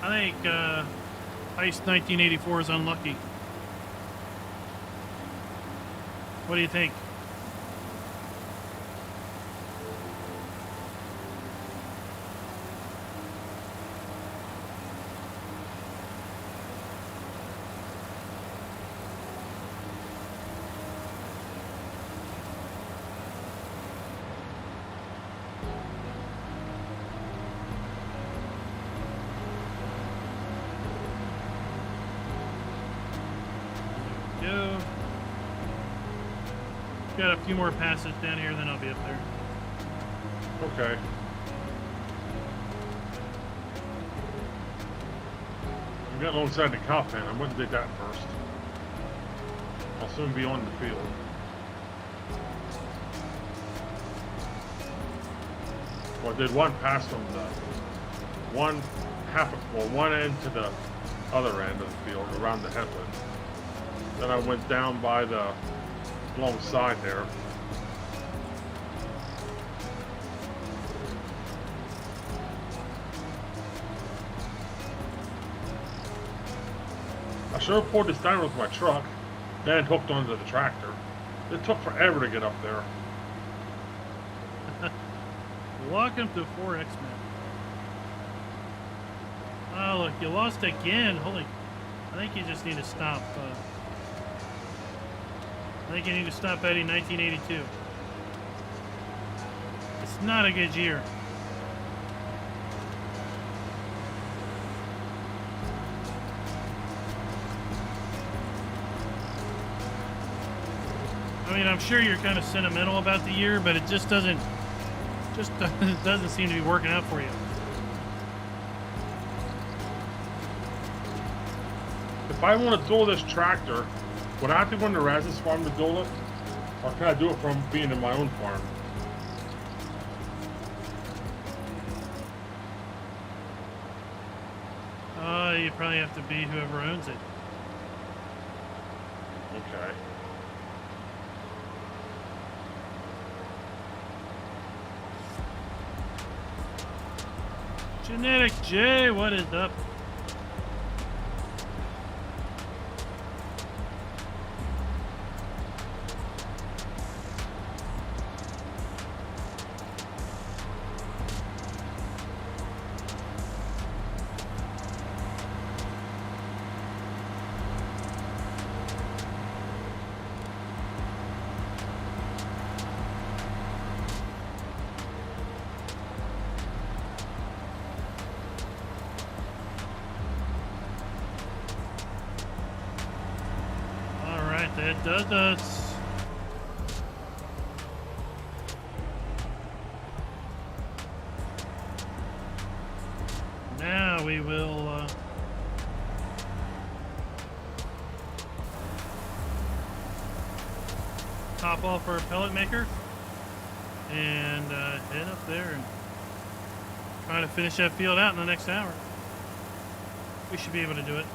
I think Ice 1984 is unlucky. What do you think? Got a few more passes down here, then I'll be up there. Okay. I'm getting alongside the cop pen. I wouldn't do that first. I'll soon be on the field. Well, I did one pass from the one end to the other end of the field, around the headland. Then I went down by the long side there. I should have pulled this down with my truck, then hooked onto the tractor. It took forever to get up there. Welcome to 4X map. Oh, look, you lost again. Holy, I think you just need to stop. I think you need to stop betting 1982. It's not a good year. I mean, I'm sure you're kind of sentimental about the year, but it just doesn't seem to be working out for you. If I want to duel this tractor, would I have to go into Raz's farm to duel it? Or can I do it from being in my own farm? You probably have to be whoever owns it. Okay. Genetic J, what is up? That does us. Now we will top off our pellet maker and head up there and try to finish that field out in the next hour. We should be able to do it.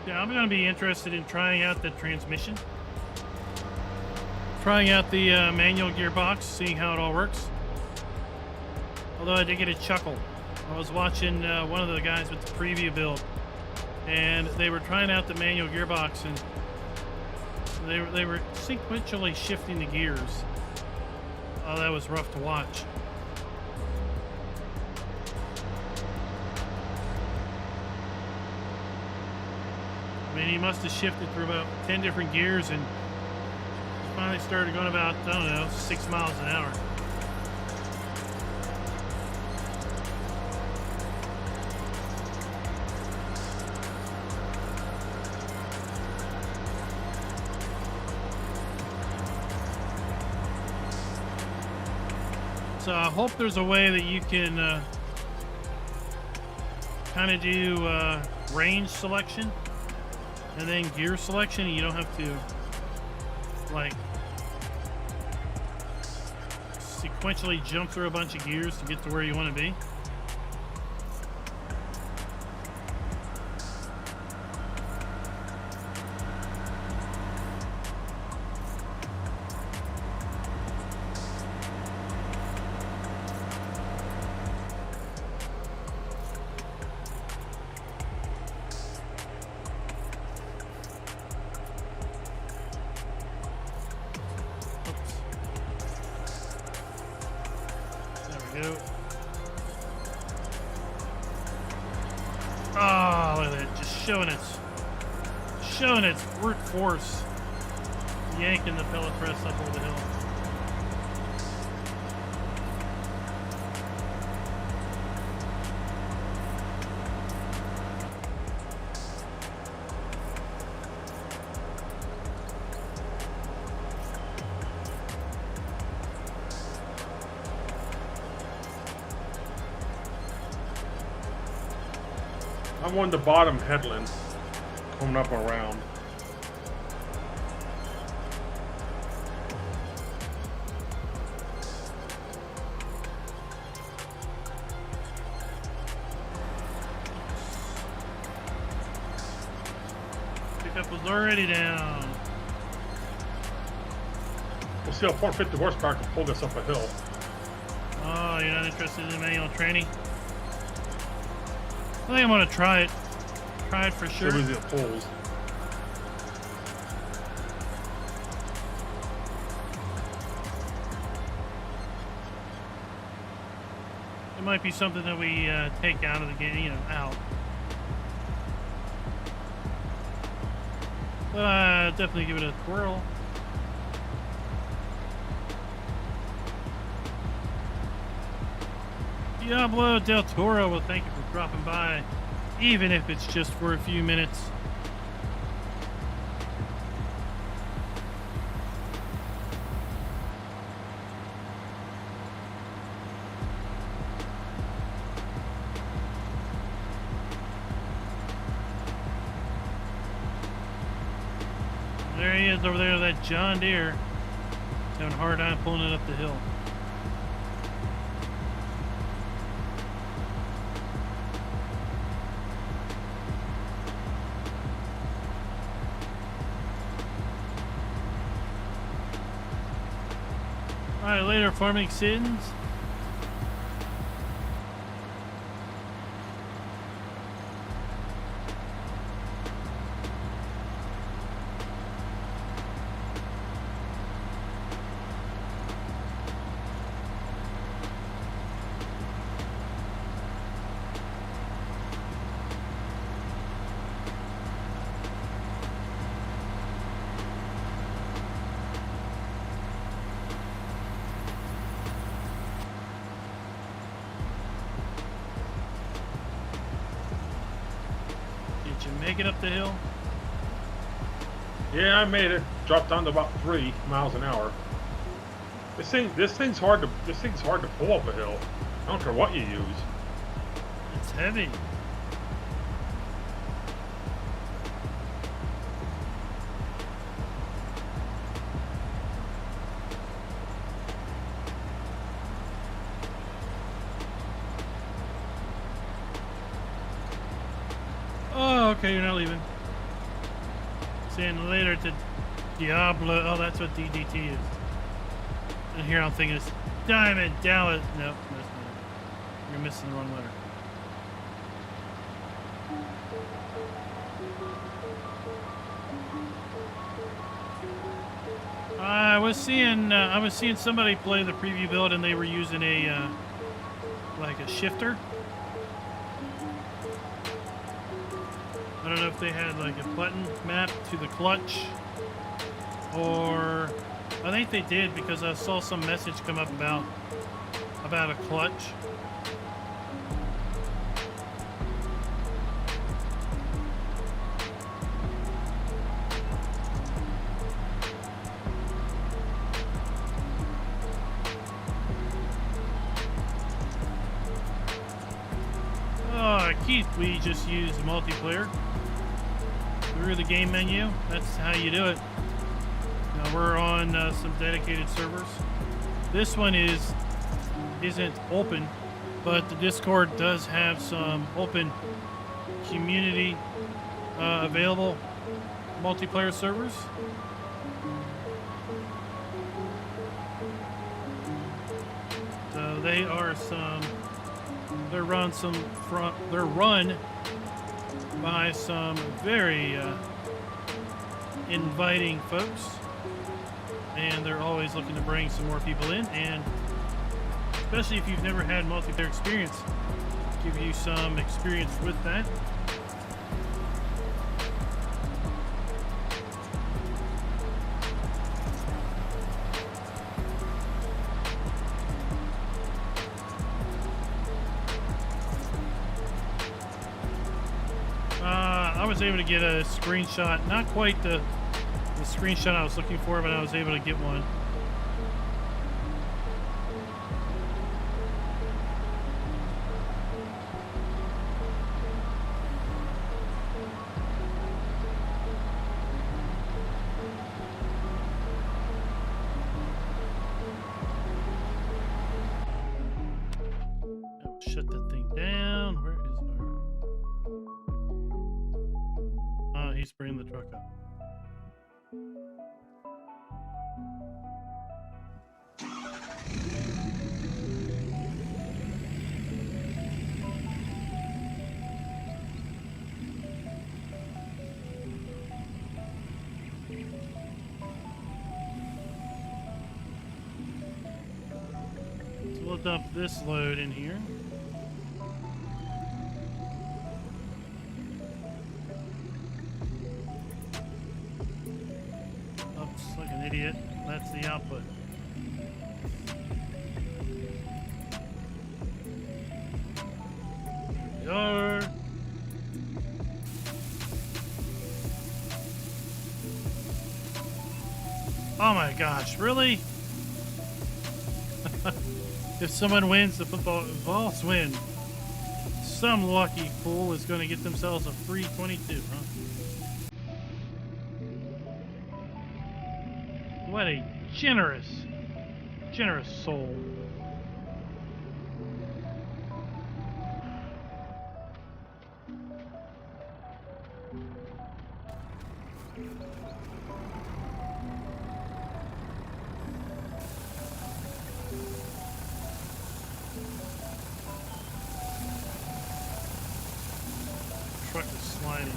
Yeah, I'm going to be interested in trying out the transmission. Trying out the manual gearbox, seeing how it all works. Although I did get a chuckle. I was watching one of the guys with the preview build, and they were trying out the manual gearbox, and they were sequentially shifting the gears. Oh, that was rough to watch. I mean, he must have shifted through about 10 different gears and finally started going about, I don't know, 6 miles an hour. So I hope there's a way that you can kind of do range selection and then gear selection, and you don't have to like sequentially jump through a bunch of gears to get to where you want to be. There we go. Oh, look at that. Just showing its brute force. Yanking the pellet press up over the hill. I'm on the bottom headland, coming up around. Pickup was already down. We'll see how 450 horsepower can pull this up a hill. Oh, you're not interested in manual training? I think I'm gonna try it. Try it for sure. See what it pulls. It might be something that we take out of the game, you know, out. But definitely give it a twirl. Diablo del Toro, well, thank you for dropping by, even if it's just for a few minutes. There he is over there, that John Deere. He's having a hard time pulling it up the hill. Alright, later, farming sins. Did you make it up the hill? Yeah, I made it. Dropped down to about 3 miles an hour. This thing's hard to pull up a hill. I don't care what you use. It's heavy. Oh, okay, you're not leaving. Saying later to Diablo. Oh, that's what DDT is. And here I'm thinking it's Diamond Dallas. Nope, that's not it. You're missing the wrong letter. I was seeing somebody play the preview build, and they were using a like a shifter. I don't know if they had like a button map to the clutch, or I think they did, because I saw some message come up about a clutch. Keith, we just used multiplayer through the game menu. That's how you do it. Now we're on some dedicated servers. This one isn't open, but the Discord does have some open community available multiplayer servers. So they are they're run by some very inviting folks, and they're always looking to bring some more people in. And especially if you've never had multiplayer experience. Give you some experience with that. I was able to get a screenshot, not quite the screenshot I was looking for, but I was able to get one. Shut that thing down. Where is our... he's bringing the truck up. So we'll dump this load in here. Like an idiot. That's the output. Here we are. Oh my gosh, really? If someone wins the football, balls win. Some lucky fool is going to get themselves a free 22, huh? What a generous soul. Truck is sliding.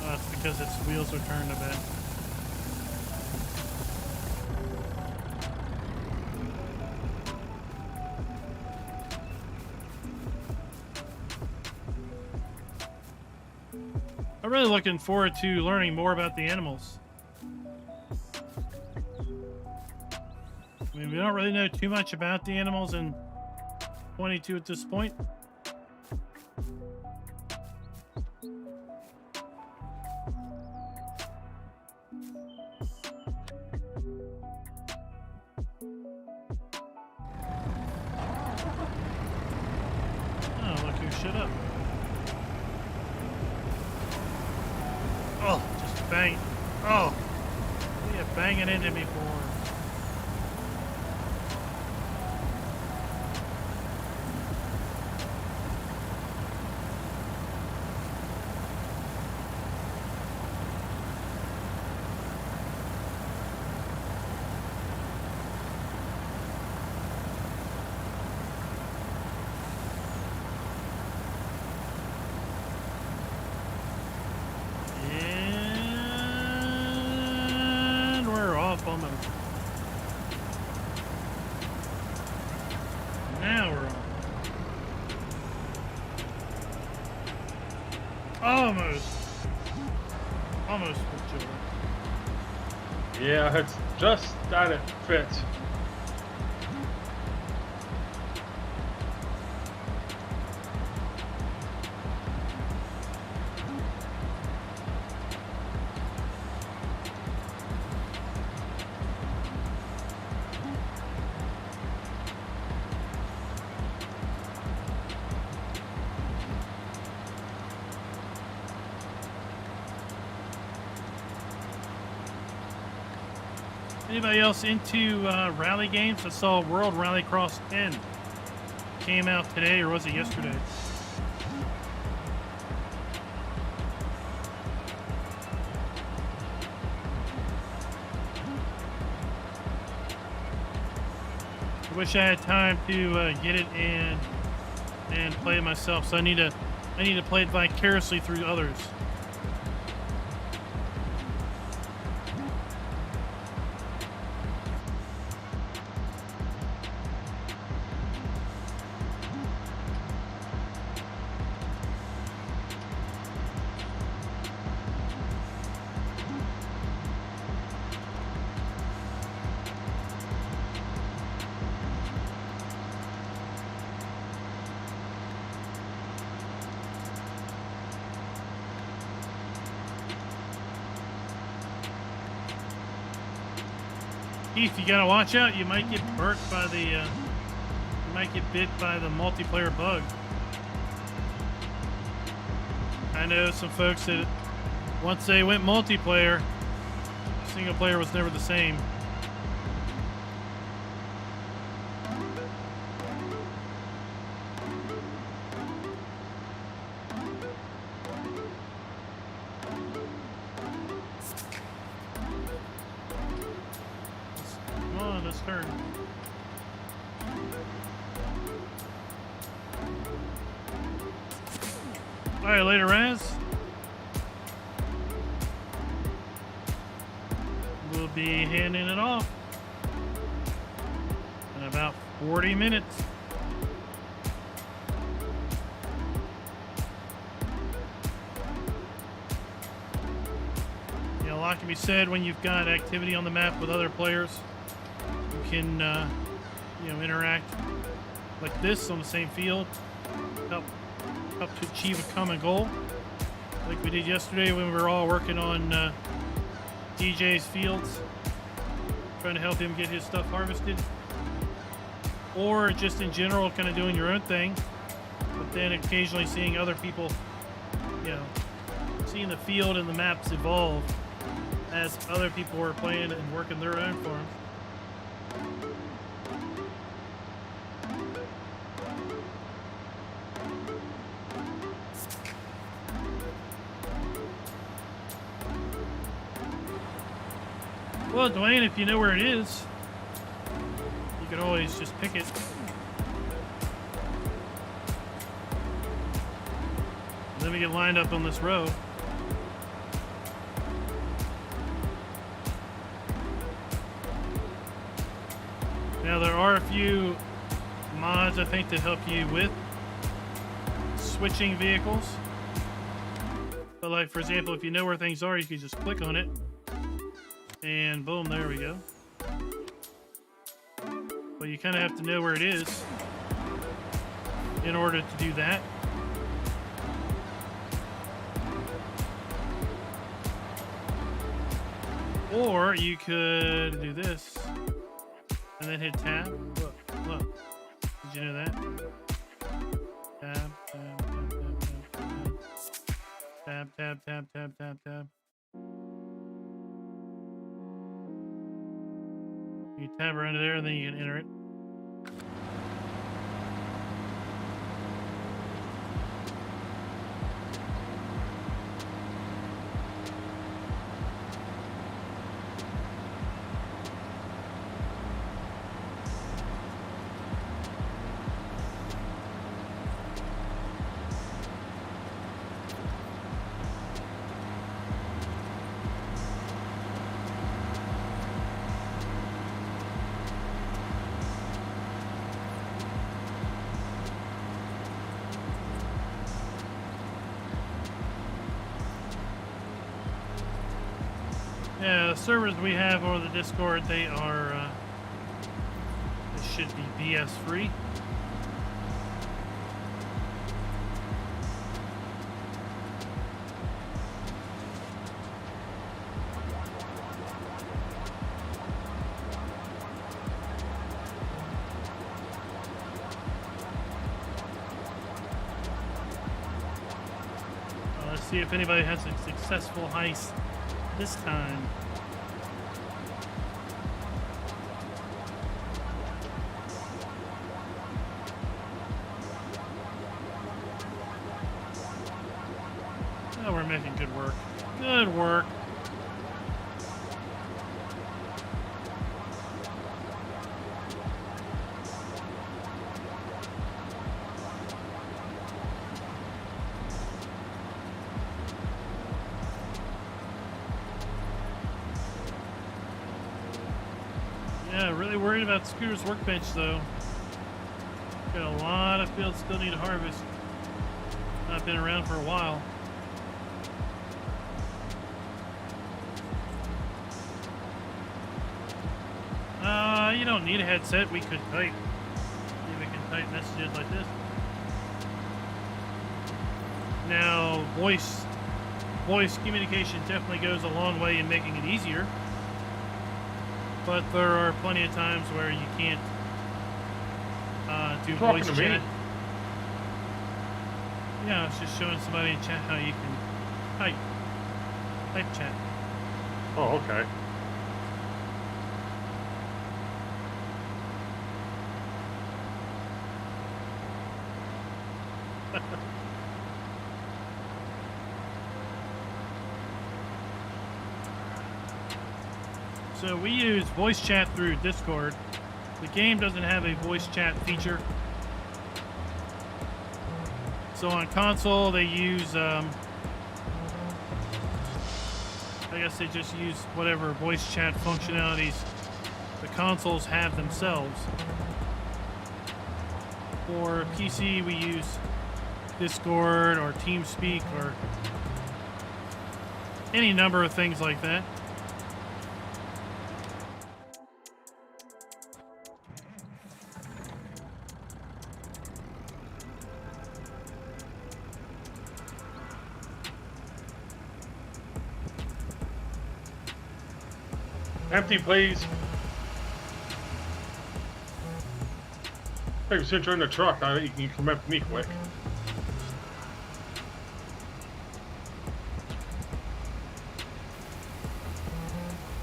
Oh, it's because its wheels are turned a bit. I'm really looking forward to learning more about the animals. I mean, we don't really know too much about the animals in 22 at this point. Oh, look who shut up. Oh, just bang. Oh, what are you banging into me for? Now we're on. Almost with joy. Yeah, it's just that it fits. Anybody else into rally games? I saw World Rallycross 10 came out today, or was it yesterday? I wish I had time to get it and play it myself. So I need to play it vicariously through others. Keith, you gotta watch out. You might get burnt by the. You might get bit by the multiplayer bug. I know some folks that once they went multiplayer, single player was never the same. Come on, let's turn. All right, later, Raz. We'll be handing it off in about 40 minutes. You know, a lot can be said when you've got activity on the map with other players. You can, you know, interact like this on the same field, help to achieve a common goal, like we did yesterday when we were all working on DJ's fields, trying to help him get his stuff harvested, or just in general kind of doing your own thing, but then occasionally seeing other people, you know, seeing the field and the maps evolve as other people were playing and working their own farms. Well, Dwayne, if you know where it is, you can always just pick it. Then we get lined up on this row. Now, there are a few mods, I think, that help you with switching vehicles. But like, for example, if you know where things are, you can just click on it. And boom, there we go. But you kind of have to know where it is in order to do that. Or you could do this and then hit tab. Look, look. Did you know that? Tab, tab, tab, tab, tab, tab, tab, tab, tab, tab. You tab around there and then you can enter it. Yeah, the servers we have over the Discord, they are, they should be BS free. Let's see if anybody has a successful heist this time. Oh, we're making good work. Good work. Yeah, really worried about Scooter's workbench though. Got a lot of fields still need to harvest. Not been around for a while. You don't need a headset. We could type. See if we can type messages like this. Now, voice communication definitely goes a long way in making it easier. but there are plenty of times where you can't do Talking voice to me? chat. Yeah, I was just showing somebody in chat how you can type chat. Oh, okay. So we use voice chat through Discord. The game doesn't have a voice chat feature. So on console, they use, I guess they just use whatever voice chat functionalities the consoles have themselves. For PC, we use Discord or TeamSpeak or any number of things like that. Empty, please. Hey, since you're in the truck, you can come up to me quick.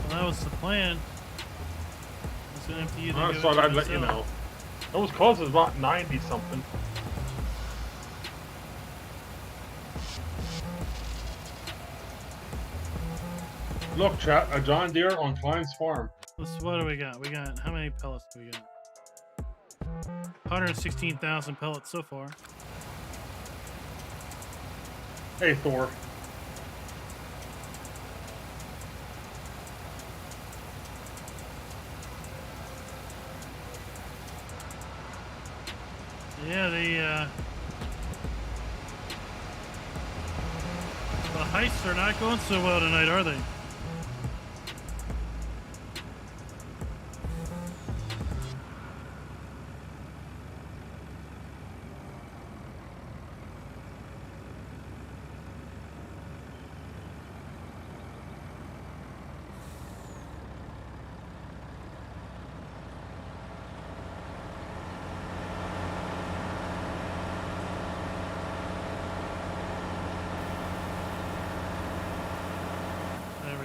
Well, that was the plan. I was gonna empty you. I just thought I'd let you know. It was close as about 90 something. Look, chat, a John Deere on Klein's farm. What do we got? We got, how many pellets do we got? 116,000 pellets so far. Hey, Thor. Yeah, the heists are not going so well tonight, are they?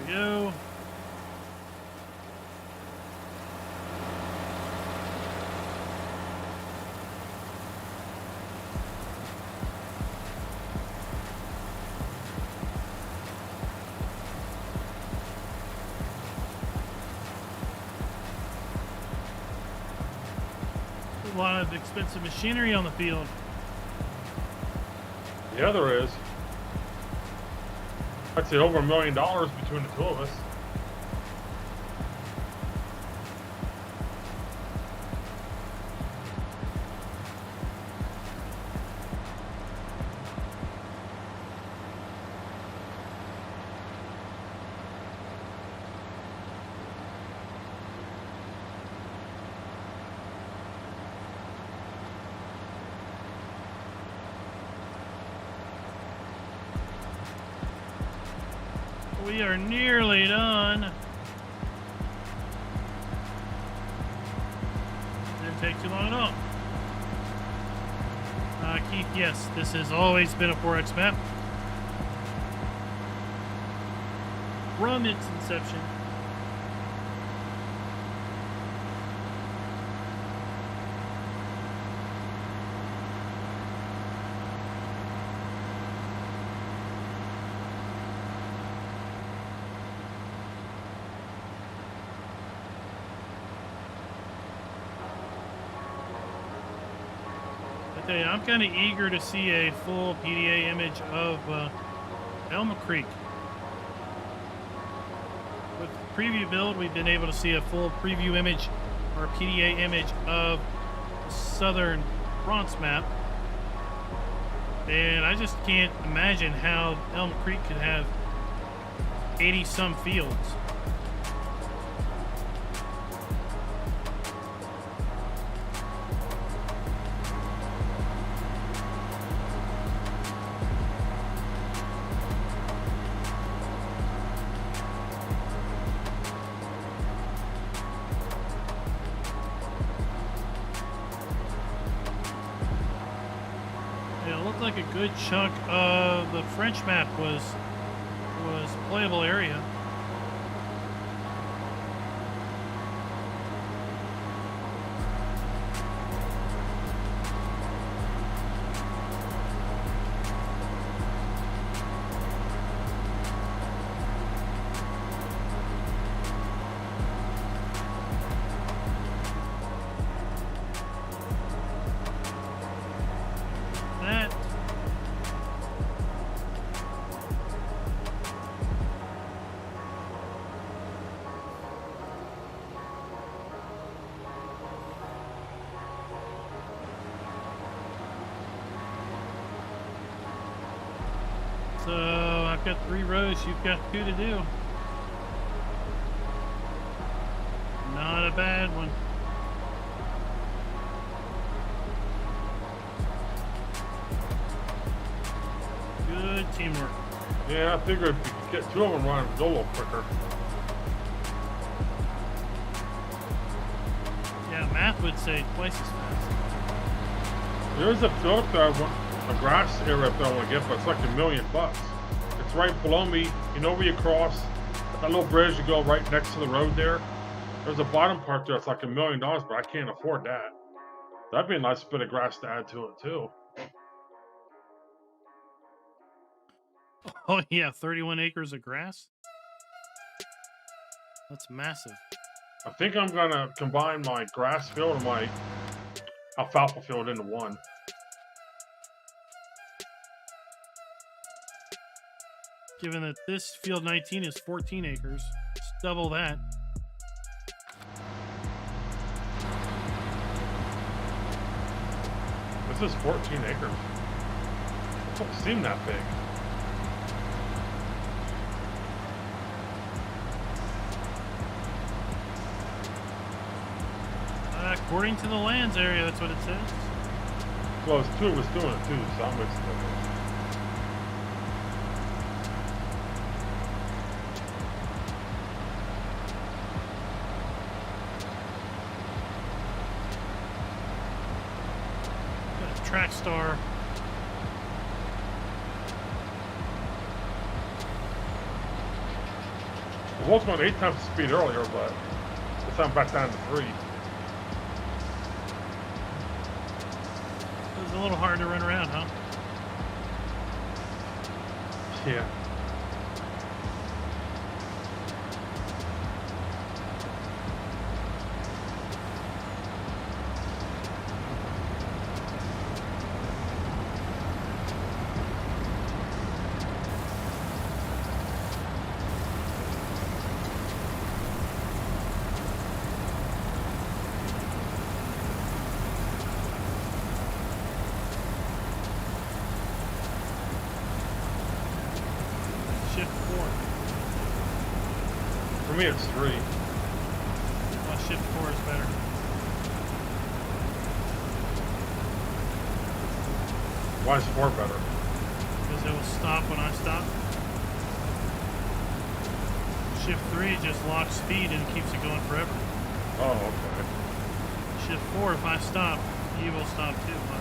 Go. A lot of expensive machinery on the field. Yeah, there is. I'd say over $1 million between the two of us. We are nearly done. Didn't take too long at all. Keith, yes, this has always been a 4X map. From its inception. I'm kind of eager to see a full PDA image of Elm Creek. With the preview build, we've been able to see a full preview image or PDA image of Southern Bronx map. And I just can't imagine how Elm Creek could have 80-some fields. looked like a good chunk of the French map was playable area. So I've got 3 rows, you've got 2 to do. Not a bad one. Good teamwork. Yeah, I figured if you could get 2 of them running, it'd go a little quicker. Yeah, math would say twice as fast. There's a field that a grass area that I want to get, but it's like $1 million. It's right below me. You know where you cross that little bridge, you go right next to the road there. There's a bottom part there. It's like $1 million, but I can't afford that. That'd be a nice bit of grass to add to it too. Oh yeah, 31 acres of grass. That's massive. I think I'm gonna combine my grass field and my alfalfa field into one. Given that this field 19 is 14 acres, it's double that. This is 14 acres. It don't seem that big. According to the lands area, that's what it says. Well, it's 2 of us doing it too, so I'm mixing it. Track star. I was going 8 times the speed earlier, but this time back down to 3. It was a little hard to run around, huh? Yeah. Shift 4. For me, it's 3. Well, shift 4 is better. Why is 4 better? Because it will stop when I stop. Shift 3 just locks speed and keeps it going forever. Oh, okay. Shift 4, if I stop, you will stop too. Watch.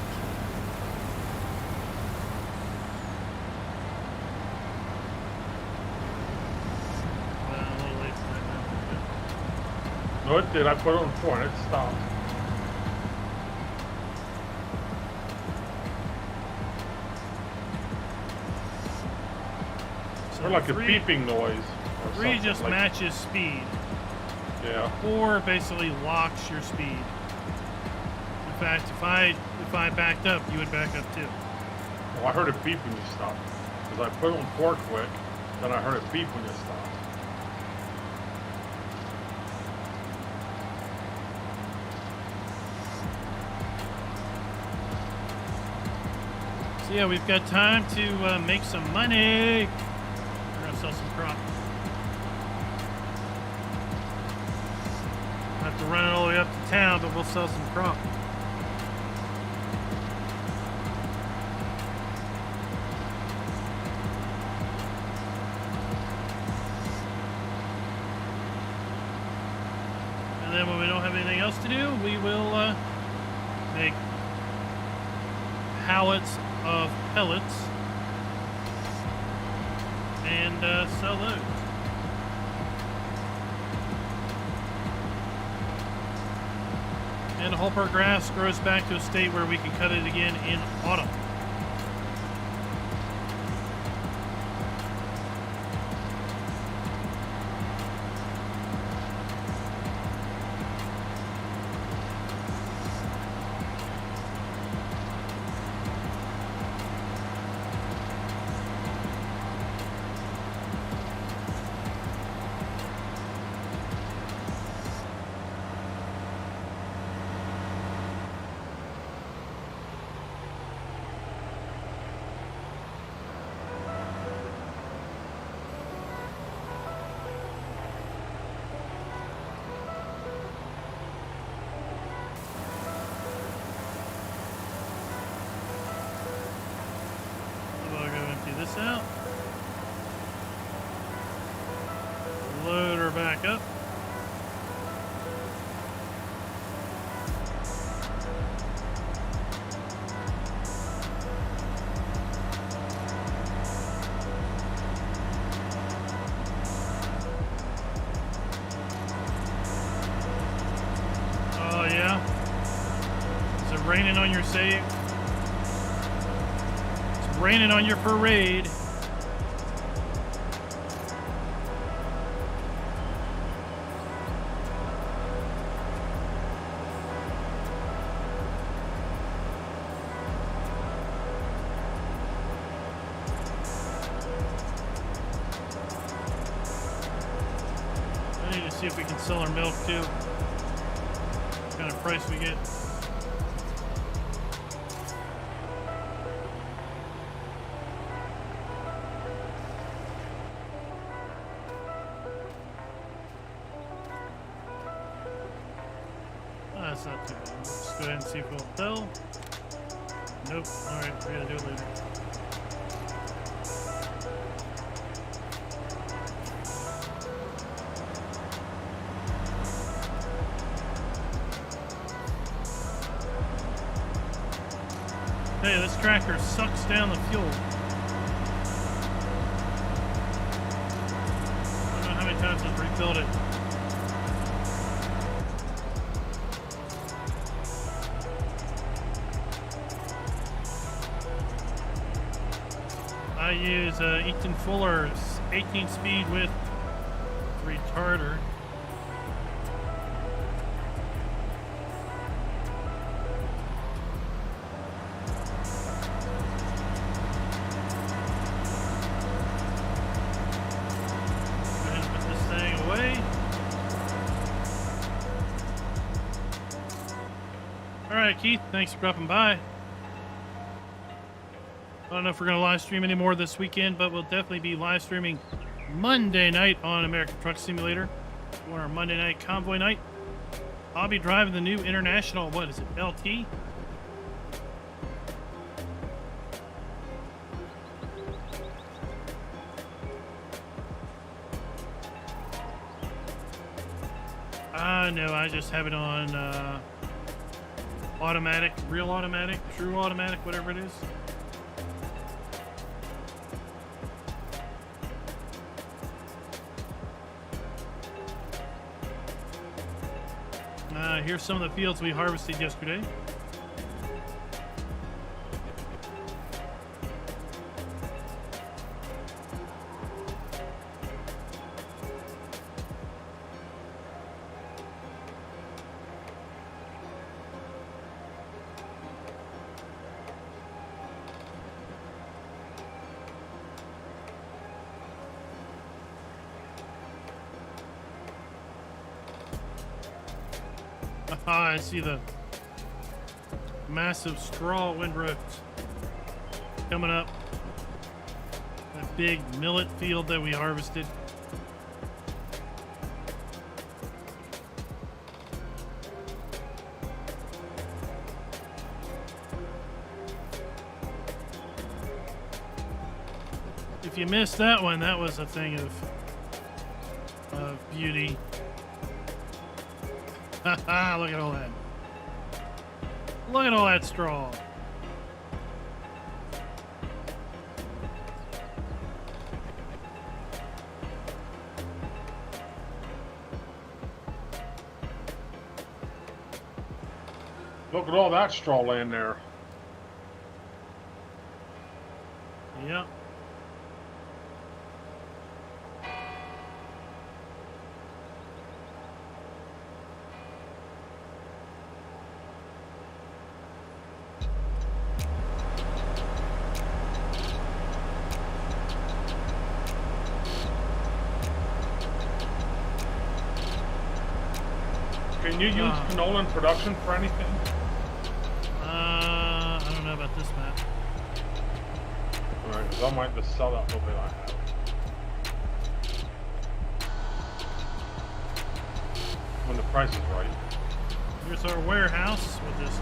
No, it did. I put it on 4 and it stopped. So Or like a 3, beeping noise. Or 3 something. just Like, matches speed. yeah. 4 basically locks your speed. In fact, if I backed up, you would back up too. Well, I heard it beep when you stopped. Because I put it on 4 quick, then I heard it beep when you stopped. So yeah, we've got time to make some money. We're gonna sell some crop. We'll have to run it all the way up to town, but we'll sell some crop. And then when we don't have anything else to do, we will make pallets of pellets and sell those. And hope our grass grows back to a state where we can cut it again in autumn. This out. Load her back up. Oh yeah. Is it raining on your save? Raining on your parade. I need to see if we can sell our milk too. What kind of price we get. That's not too bad. Let's go ahead and see if we'll sell. Nope. Alright, we gotta do it later. Hey, this tractor sucks down the fuel. I don't know how many times I've refilled it. I use Eaton Fuller's 18 speed with retarder. Go ahead and put this thing away. Alright, Keith, thanks for dropping by. I don't know if we're going to live stream anymore this weekend, but we'll definitely be live streaming Monday night on American Truck Simulator on our Monday night convoy night. I'll be driving the new International, what is it, LT? No, I just have it on automatic, real automatic, true automatic, whatever it is. Here's some of the fields we harvested yesterday. I see the massive straw windrows coming up. That big millet field that we harvested. If you missed that one, that was a thing of beauty. Haha, look at all that. Look at all that straw. Look at all that straw laying there. Yep. Can you use canola in production for anything? I don't know about this map. Alright, because I might just sell that little bit I have. When the price is right. Here's our warehouse. We'll just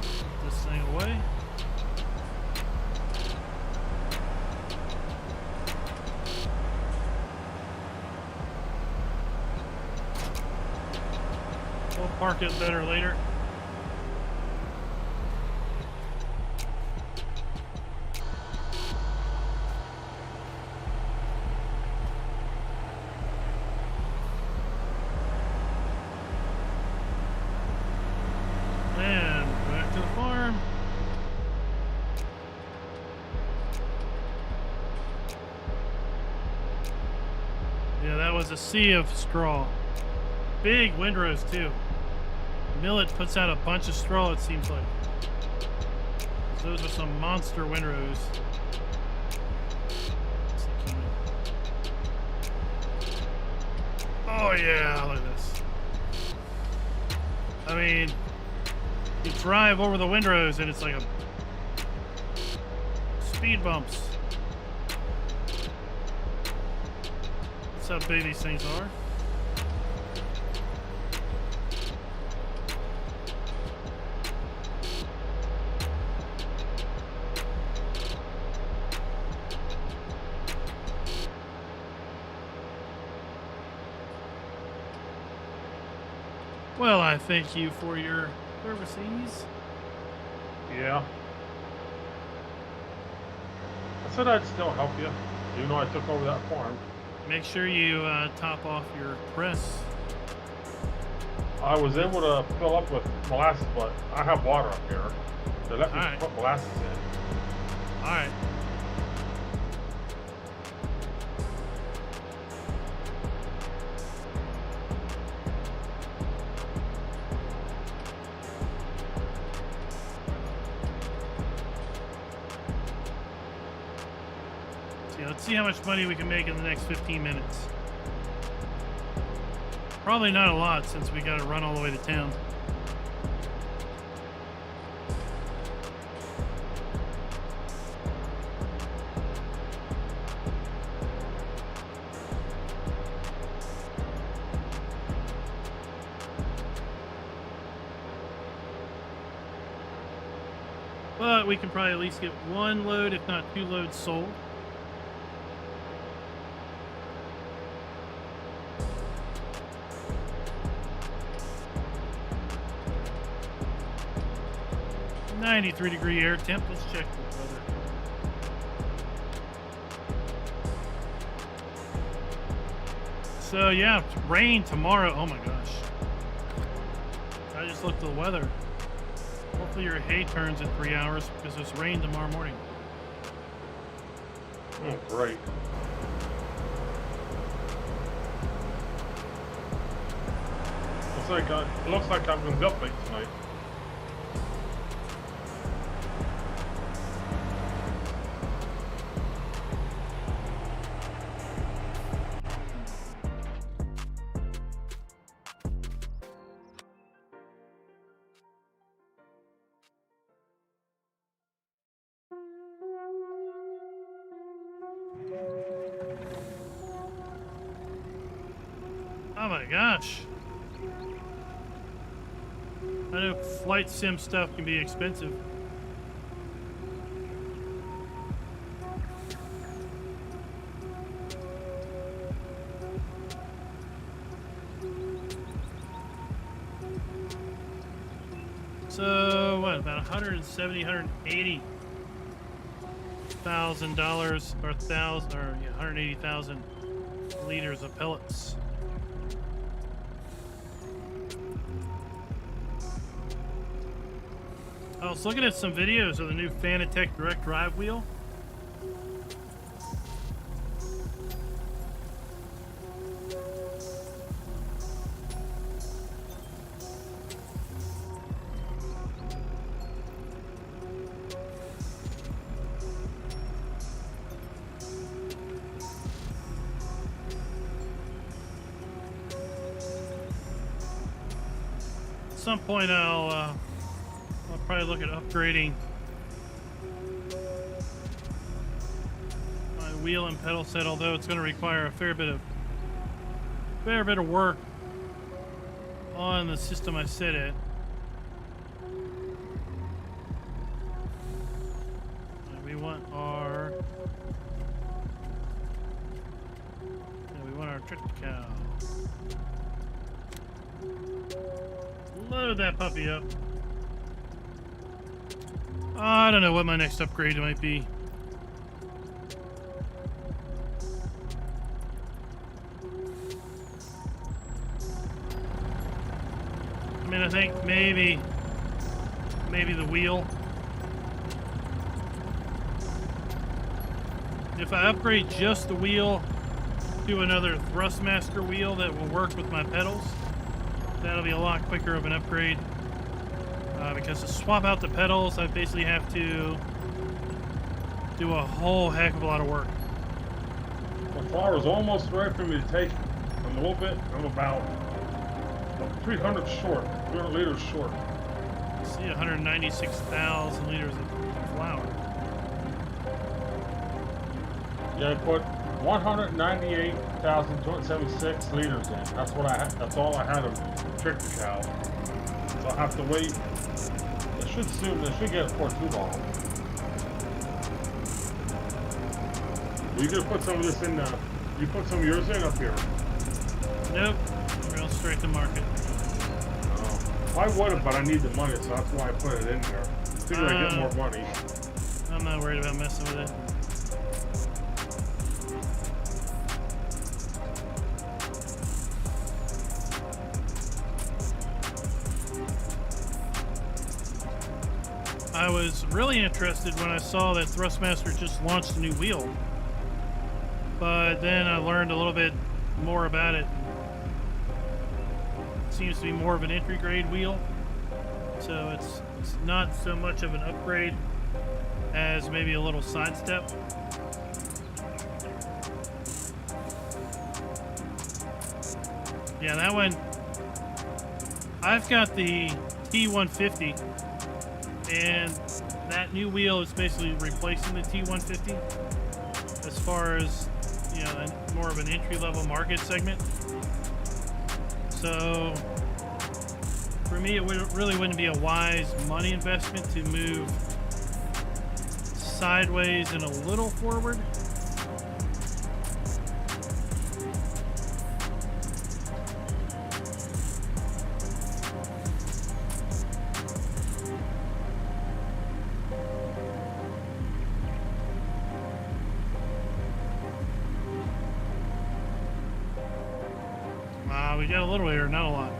put this thing away. We'll park it better later. And back to the farm. Yeah, that was a sea of straw. Big windrows too. Millet puts out a bunch of straw, it seems like. Those are some monster windrows. Oh yeah, look at this. I mean, you drive over the windrows and it's like a speed bumps. That's how big these things are. Well, I thank you for your services. Yeah. I said I'd still help you, even though I took over that farm. Make sure you top off your press. I was able to fill up with molasses, but I have water up here. They let me put molasses in. All right. Let's see how much money we can make in the next 15 minutes. Probably not a lot since we got to run all the way to town. But we can probably at least get one load, if not two loads sold. .93-degree air temp. Let's check the weather. So yeah, rain tomorrow. Oh my gosh. I just looked at the weather. Hopefully your hay turns in 3 hours because there's rain tomorrow morning. Oh, great. It looks like I'm going to build late tonight. Oh my gosh. I know flight sim stuff can be expensive. So what, about $170,000, $180,000 or thousand, or yeah, 180,000 liters of pellets. I was looking at some videos of the new Fanatec direct drive wheel. At some point I'll probably look at upgrading my wheel and pedal set, although it's going to require a fair bit of work on the system I set it. We want our tractor cow. Load that puppy up. I don't know what my next upgrade might be. I mean, I think maybe the wheel. If I upgrade just the wheel to another Thrustmaster wheel that will work with my pedals, that'll be a lot quicker of an upgrade. Because to swap out the pedals, I basically have to do a whole heck of a lot of work. The flower is almost ready for me to take. I'm a little bit. I'm about 300 short. 300 liters short. See, 196,000 liters of flour. Yeah, I put 198,276 liters in. That's what I had. That's all I had of tractor cow. So I have to wait. It should soon. It should get it for too long. You gonna put some of this in? You put some of yours in up here? Nope. We're going straight to market. I would have, but I need the money, so that's why I put it in there. Figure I get more money. I'm not worried about messing with it. I was really interested when I saw that Thrustmaster just launched a new wheel, but then I learned a little bit more about it. It seems to be more of an entry grade wheel, so it's not so much of an upgrade as maybe a little sidestep. Yeah, that one, I've got the T150, and that new wheel is basically replacing the T150 as far as, you know, more of an entry-level market segment. So for me, it really wouldn't be a wise money investment to move sideways and a little forward. We got a little here, not a lot.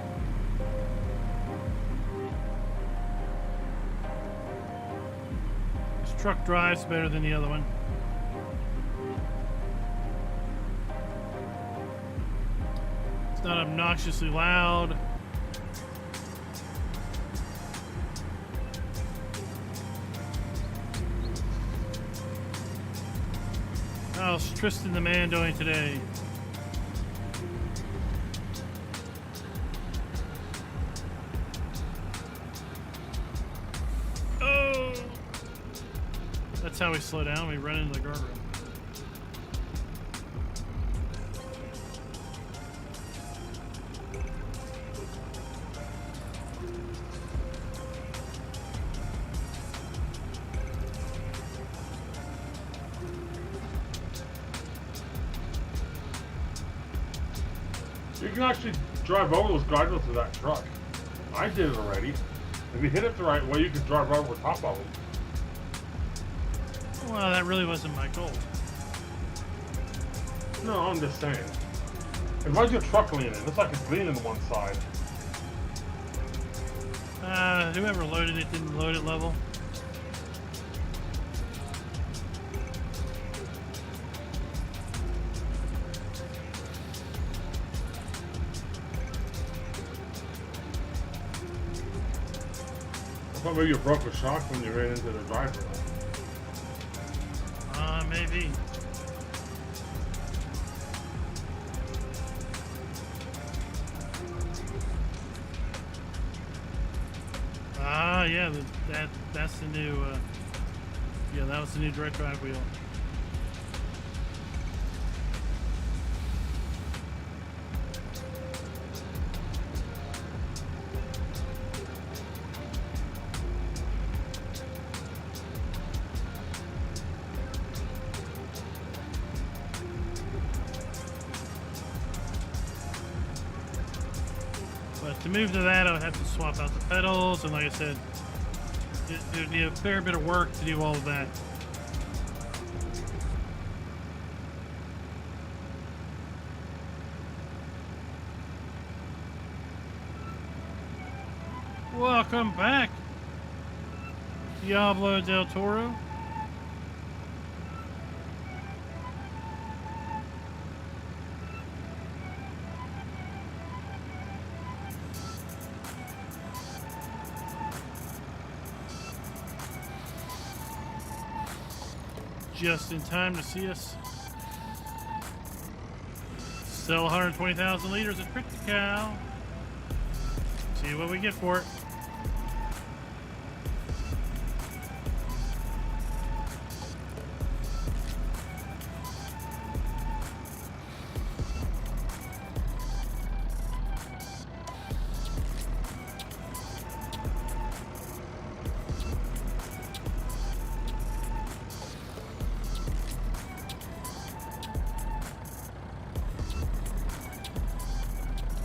This truck drives better than the other one. It's not obnoxiously loud. How's Tristan the man doing today? That's how we slow down. We run into the guardrail. You can actually drive over those guardrails with that truck. I did it already. If you hit it the right way, you can drive right over top of them. Well, that really wasn't my goal. No, I'm just saying. And why's your truck leaning? It looks like it's leaning to one side. whoever loaded it didn't load it level. I thought maybe you broke a shock when you ran into the driver. Maybe. Yeah, that's the new, yeah, that was the new direct drive wheel. But to move to that, I would have to swap out the pedals, and like I said, it would be a fair bit of work to do all of that. Welcome back, Diablo del Toro. Just in time to see us sell 120,000 liters of Critical. See what we get for it.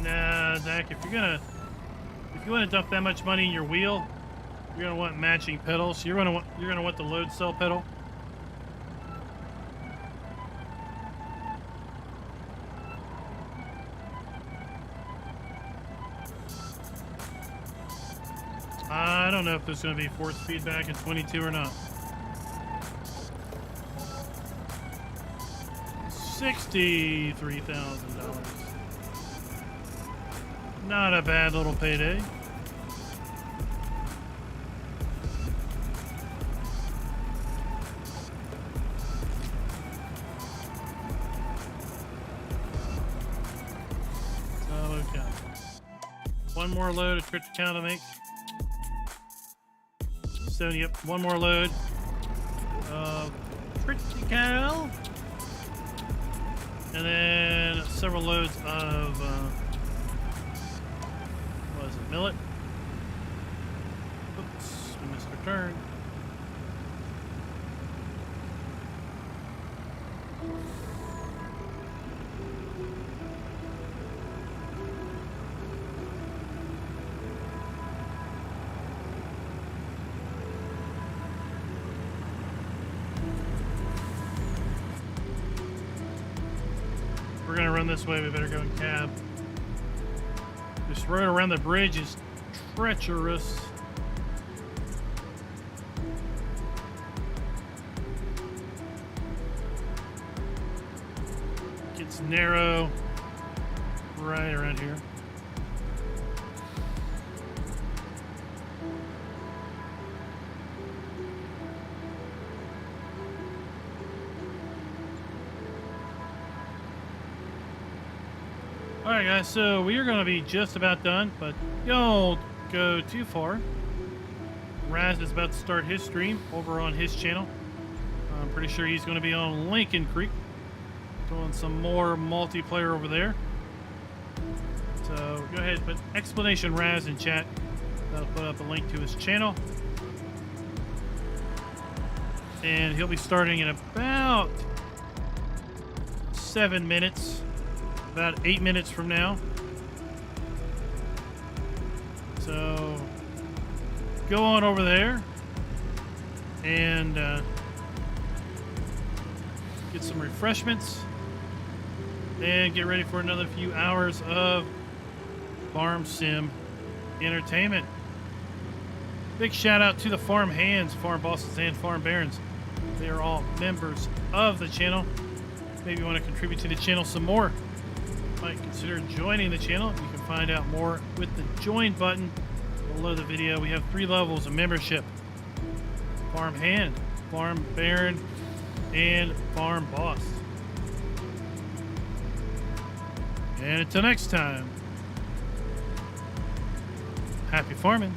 Nah, Zach, if you want to dump that much money in your wheel, you're gonna want matching pedals. You're gonna want the load cell pedal. I don't know if there's gonna be force feedback in 22 or not. $63,000. Not a bad little payday. So we've got one more load of Critical to make. So yep, one more load of Critical. And then several loads of what is it, millet? Oops, we missed our turn. We're gonna run this way, we better go in cab. This road around the bridge is treacherous. Gets narrow right around here. Alright guys, so we are going to be just about done, but don't go too far. Raz is about to start his stream over on his channel. I'm pretty sure he's going to be on Lincoln Creek, doing some more multiplayer over there. So go ahead and put explanation Raz in chat. That'll put up a link to his channel. And he'll be starting in about 7 minutes. About 8 minutes from now. So go on over there and get some refreshments and get ready for another few hours of farm sim entertainment. Big shout out to the farm hands, farm bosses, and farm barons. They are all members of the channel. Maybe you want to contribute to the channel some more. Might consider joining the channel. You can find out more with the join button below the video. We have 3 levels of membership: farm hand, farm baron, and farm boss. And until next time, happy farming.